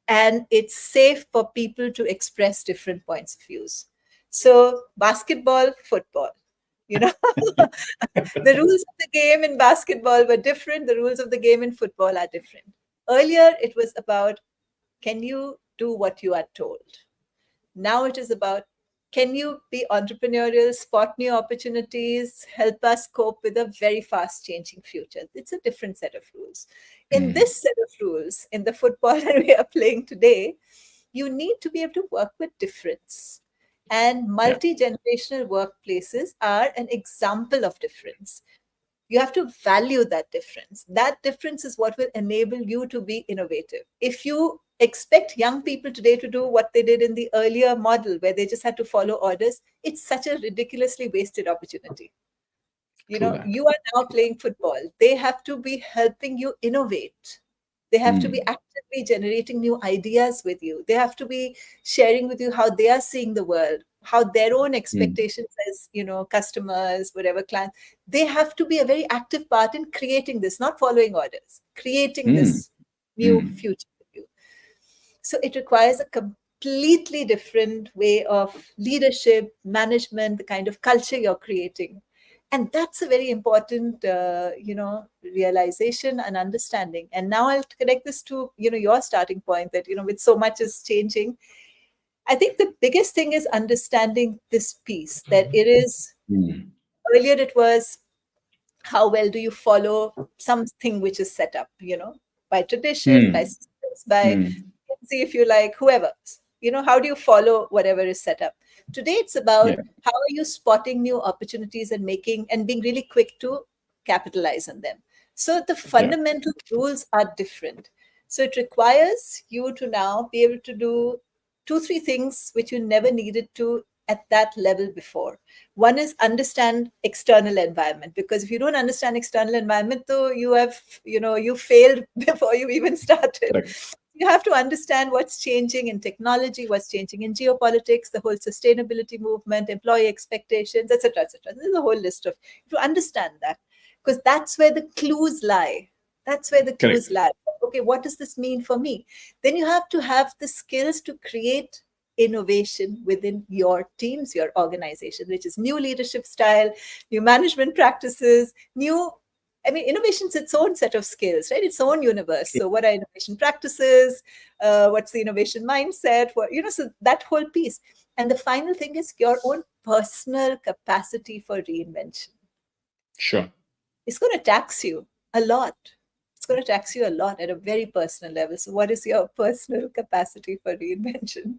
and it's safe for people to express different points of views. So basketball, football, the rules of the game in basketball were different. The rules of the game in football are different. Earlier, it was about, can you do what you are told? Now it is about, can you be entrepreneurial, spot new opportunities, help us cope with a very fast changing future? It's a different set of rules. In Mm. this set of rules, in the football that we are playing today, you need to be able to work with difference. And Yeah. multi generational workplaces are an example of difference. You have to value that difference. That difference is what will enable you to be innovative. If you expect young people today to do what they did in the earlier model, where they just had to follow orders, it's such a ridiculously wasted opportunity. True that. You are now playing football. They have to be helping you innovate. They have to be Mm. actively generating new ideas with you. They have to be sharing with you how they are seeing the world, how their own Mm. expectations as, customers, whatever clients. They have to be a very active part in creating this, not following orders, creating Mm. this new Mm. future with you. So it requires a completely different way of leadership, management, the kind of culture you're creating. And that's a very important, realization and understanding. And now I'll connect this to, your starting point that, with so much is changing. I think the biggest thing is understanding this piece, that it is, Mm. earlier it was, how well do you follow something which is set up, by tradition, by Mm. systems, by, Mm. see if you like, whoever, how do you follow whatever is set up? Today, it's about Yeah. how are you spotting new opportunities and making and being really quick to capitalize on them. So the Yeah. fundamental rules are different. So it requires you to now be able to do two, three things which you never needed to at that level before. One is understand external environment, because if you don't understand external environment, though, you failed before you even started. Correct. You have to understand what's changing in technology, what's changing in geopolitics, the whole sustainability movement, employee expectations, etc., etc. There's a whole list of. To understand that, because that's where the clues lie. That's where the clues Correct. lie. Okay, what does this mean for me? Then you have to have the skills to create innovation within your teams, your organization, which is new leadership style, new management practices, new. I mean, innovation's its own set of skills, right? Its own universe. True. So, what are innovation practices? What's the innovation mindset? So that whole piece. And the final thing is your own personal capacity for reinvention. Sure. It's going to tax you a lot. It's going to tax you a lot at a very personal level. So, what is your personal capacity for reinvention?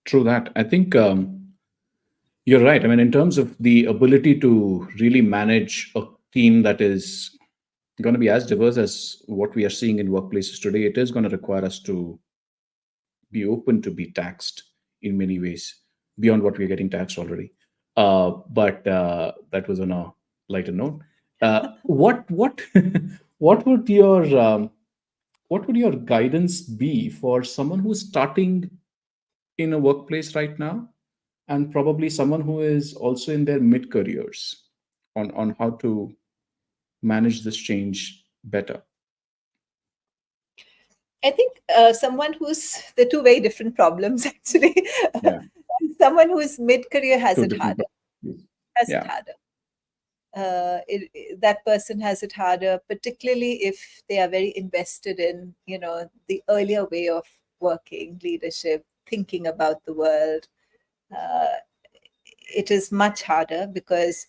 True that. I think you're right. I mean, in terms of the ability to really manage a team that is going to be as diverse as what we are seeing in workplaces today, it is going to require us to be open to be taxed in many ways beyond what we're getting taxed already. But that was on a lighter note. What what would your guidance be for someone who's starting in a workplace right now, and probably someone who is also in their mid careers, on how to manage this change better? I think someone who's the two very different problems actually. Yeah, Someone who is mid career has two it different harder. problems. Has it Yeah, harder. That person has it harder, particularly if they are very invested in the earlier way of working, leadership, thinking about the world. Uh, it is much harder because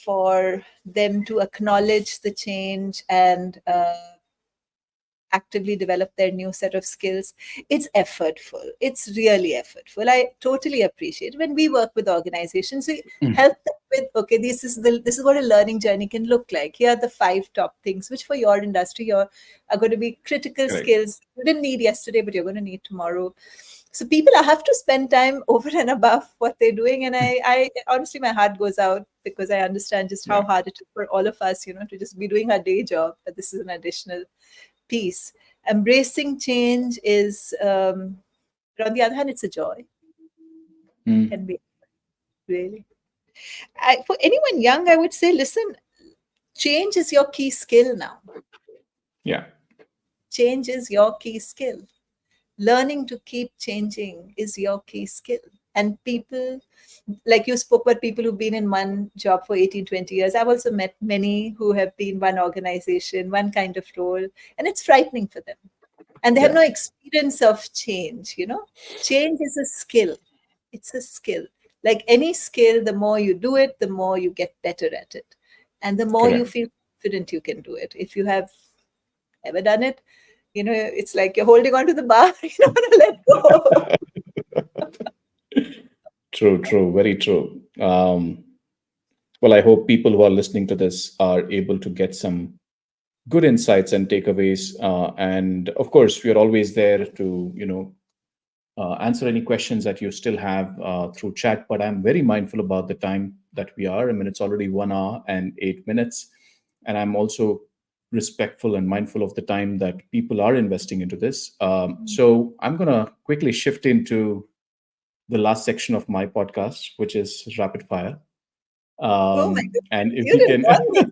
for them to acknowledge the change and actively develop their new set of skills, it's effortful. It's really effortful. I totally appreciate when we work with organizations, we mm, help them with, okay, this is what a learning journey can look like. Here are the 5 top things which for your industry are going to be critical correct. skills you didn't need yesterday but you're going to need tomorrow. So people have to spend time over and above what they're doing, and I honestly, my heart goes out because I understand just how Yeah, hard it is for all of us, to just be doing our day job, but this is an additional piece. Embracing change is, but on the other hand, it's a joy. mm, Can be really. For anyone young, I would say, listen, change is your key skill now. yeah, Change is your key skill. Learning to keep changing is your key skill. And people, like you spoke about people who've been in one job for 18, 20 years. I've also met many who have been one organization, one kind of role, and it's frightening for them. And they have yeah, no experience of change. Change is a skill. It's a skill. Like any skill, the more you do it, the more you get better at it. And the more you correct. feel confident you can do it. If you have ever done it, it's like you're holding on to the bar, you don't want to let go. True, true, very true. Well, I hope people who are listening to this are able to get some good insights and takeaways. And of course, we are always there to, answer any questions that you still have through chat. But I'm very mindful about the time that we are. I mean, it's already 1 hour and 8 minutes. And I'm also respectful and mindful of the time that people are investing into this. So I'm going to quickly shift into the last section of my podcast, which is rapid fire. Oh my And goodness, if you we didn't can, warn me.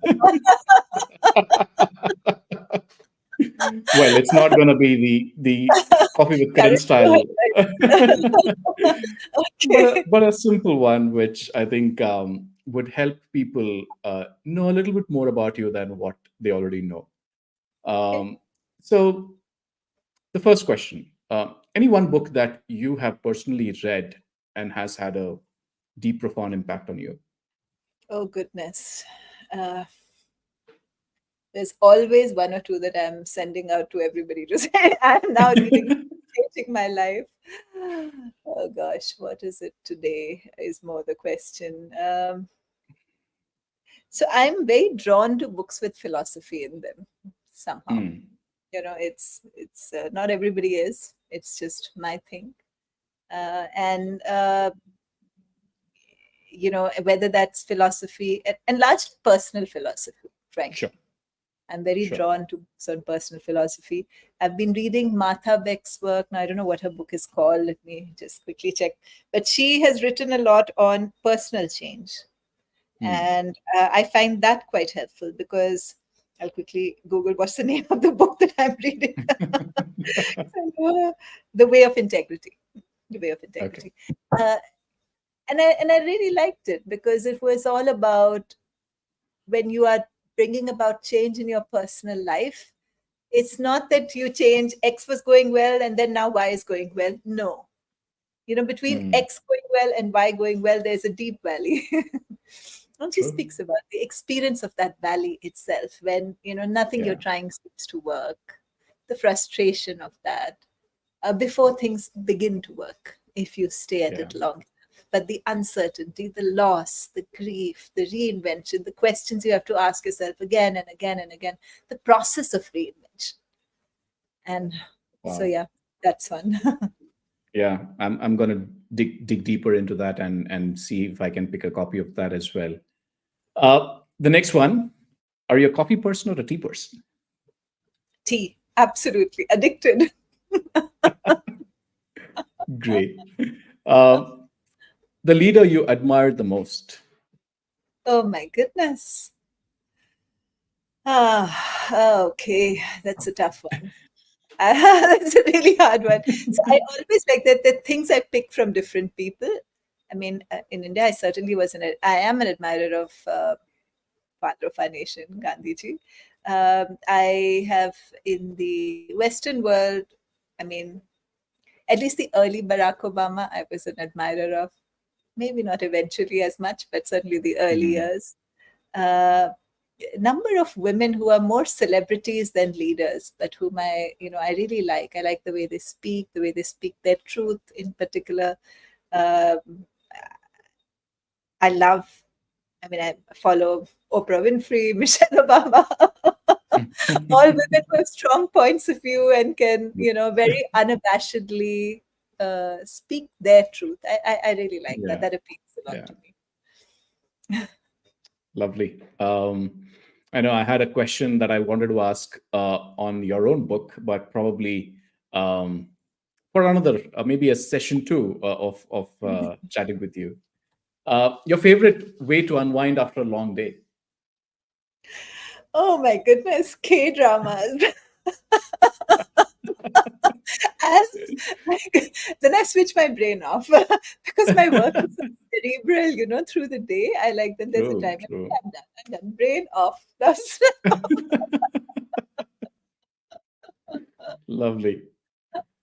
well, it's not going to be the coffee with Karan Correct. Go style, ahead. Okay. but a simple one, which I think would help people know a little bit more about you than what they already know. Okay. So, the first question: any one book that you have personally read and has had a deep, profound impact on you? Oh goodness. Uh, there's always one or two that I'm sending out to everybody to say, I'm now reading, changing my life. Oh gosh, what is it today? Is more the question. So I'm very drawn to books with philosophy in them somehow. Mm, It's not everybody is. It's just my thing. And whether that's philosophy and largely personal philosophy, Sure. frankly. I'm very Sure. drawn to books on personal philosophy. I've been reading Martha Beck's work. Now, I don't know what her book is called. Let me just quickly check. But she has written a lot on personal change. Hmm. And I find that quite helpful because I'll quickly Google what's the name of the book that I'm reading. The Way of Integrity. The Way of Okay. Integrity. Uh, and I really liked it because it was all about when you are bringing about change in your personal life. It's not that you change X was going well and then now Y is going well. No, between Hmm. X going well and Y going well, there's a deep valley. And she True. speaks about the experience of that valley itself when, nothing you're Yeah. trying seems to work, the frustration of that before things begin to work, if you stay at Yeah. it long enough. But the uncertainty, the loss, the grief, the reinvention, the questions you have to ask yourself again and again and again, the process of reinvention. And so, Wow. yeah, that's one. Yeah. I'm gonna dig deeper into that and see if I can pick a copy of that as well. The next one. Are you a coffee person or a tea person? Tea, absolutely addicted. Great. Um, the leader you admire the most? Oh my goodness. Okay, that's a tough one. That's a really hard one. So I always like that the things I pick from different people. I mean, in India, I certainly I am an admirer of father of our nation, Gandhiji. I have in the Western world, I mean, at least the early Barack Obama, I was an admirer of. Maybe not eventually as much, but certainly the early Hmm. years. Uh, Number of women who are more celebrities than leaders, but whom I really like. I like the way they speak their truth in particular. Um, I love, I mean, I follow Oprah Winfrey, Michelle Obama, all women who have strong points of view and can, very unabashedly speak their truth. I really like that. Yeah. That appeals a lot Yeah. to me. Lovely. I know I had a question that I wanted to ask on your own book, but probably um, for another, maybe a session two of chatting with you. Your favorite way to unwind after a long day? Oh my goodness, K dramas. As like, then I switch my brain off because my work is so cerebral, through the day. I like then there's a True, time like, okay, true. I'm done. I'm done. Brain off. That's Lovely.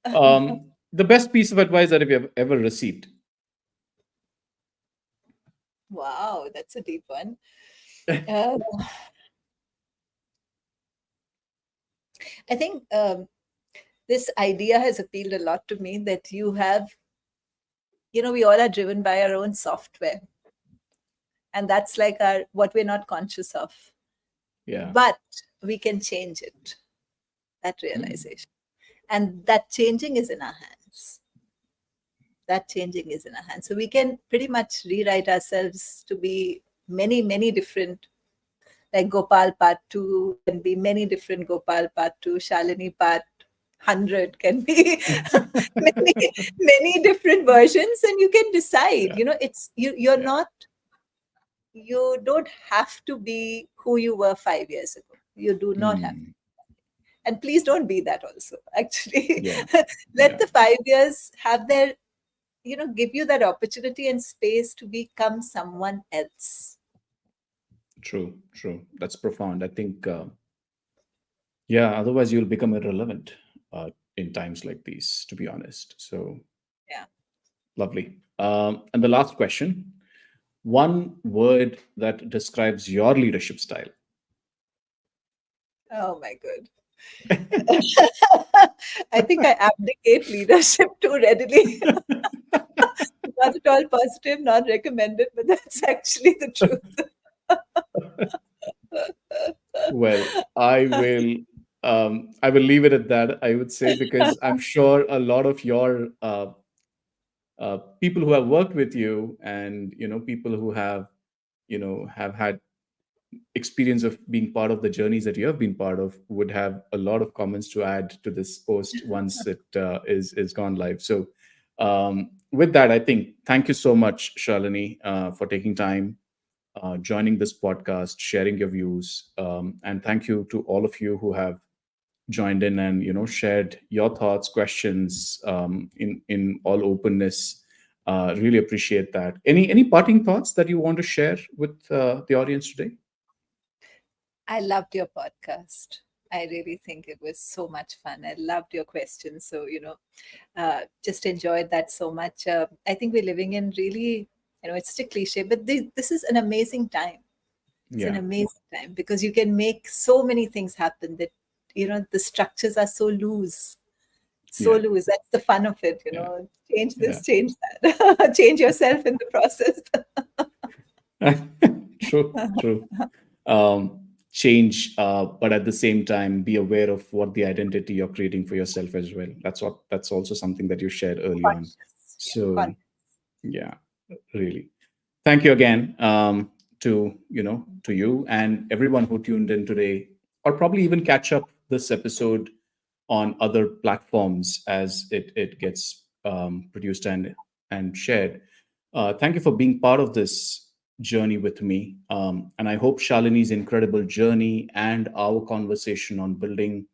The best piece of advice that you have ever received? wow, that's a deep one. Uh, I think this idea has appealed a lot to me that we all are driven by our own software, and that's like our what we're not conscious of, Yeah. but we can change it. That Hmm. realization, and that changing is in our hands. That changing is in our hands. So we can pretty much rewrite ourselves to be many, many different, like Gopal Part 2 can be many different Gopal Part 2, Shalini Part 100 can be many, many different versions, and you can decide, Yeah. you're Yeah. not, you don't have to be who you were 5 years ago. You do not have. Hmm. And please don't be that also, actually. Yeah. Let Yeah. the 5 years have their give you that opportunity and space to become someone else. True. True. That's profound. I think. Yeah. Otherwise, you'll become irrelevant in times like these. To be honest. So Yeah. lovely. And the last question: one word that describes your leadership style. Oh my god. I think I abdicate leadership too readily. Not at all positive, not recommended, but that's actually the truth. Well, I will leave it at that. I would say because I'm sure a lot of your people who have worked with you, and people who have had experience of being part of the journeys that you have been part of, would have a lot of comments to add to this post once it is gone live. So with that, I think, thank you so much, Shalini, for taking time, joining this podcast, sharing your views, and thank you to all of you who have joined in and shared your thoughts, questions, in all openness. Really appreciate that. Any parting thoughts that you want to share with the audience today? I loved your podcast. I really think it was so much fun. I loved your questions. So, just enjoyed that so much. I think we're living in really, it's such a cliche, but this is an amazing time. It's an Yeah, amazing time because you can make so many things happen that, the structures are so loose. So yeah, loose. That's the fun of it, yeah, Change yeah. this, change that. Change yourself in the process. True, true. Change, but at the same time, be aware of what the identity you're creating for yourself as well. That's also something that you shared early on. Conscious. Yeah. So yeah, really. Thank you again, to you and everyone who tuned in today, or probably even catch up this episode on other platforms as it gets produced and shared. Thank you for being part of this journey with me, and I hope Shalini's incredible journey and our conversation on building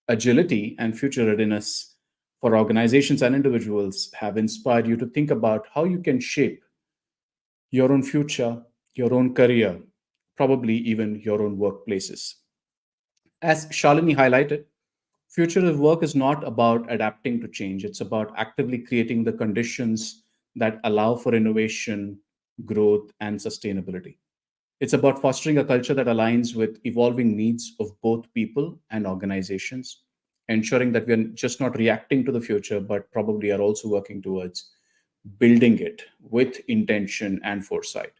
agility and future readiness for organizations and individuals have inspired you to think about how you can shape your own future, your own career, probably even your own workplaces. As Shalini highlighted, future of work is not about adapting to change, it's about actively creating the conditions that allow for innovation, growth, and sustainability. It's about fostering a culture that aligns with evolving needs of both people and organizations, ensuring that we're just not reacting to the future, but probably are also working towards building it with intention and foresight.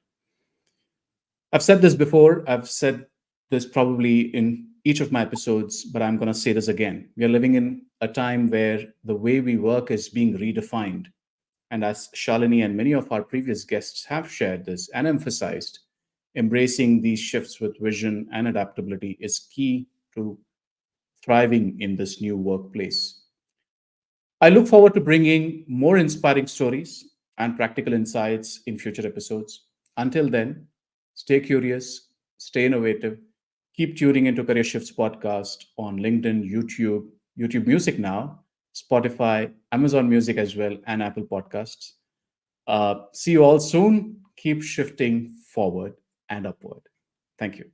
I've said this before, I've said this probably in each of my episodes, but I'm going to say this again. We are living in a time where the way we work is being redefined. And as Shalini and many of our previous guests have shared this and emphasized, embracing these shifts with vision and adaptability is key to thriving in this new workplace. I look forward to bringing more inspiring stories and practical insights in future episodes. Until then, stay curious, stay innovative, keep tuning into Career Shifts podcast on LinkedIn, YouTube, YouTube Music now, Spotify, Amazon Music as well, and Apple Podcasts. See you all soon. Keep shifting forward and upward. Thank you.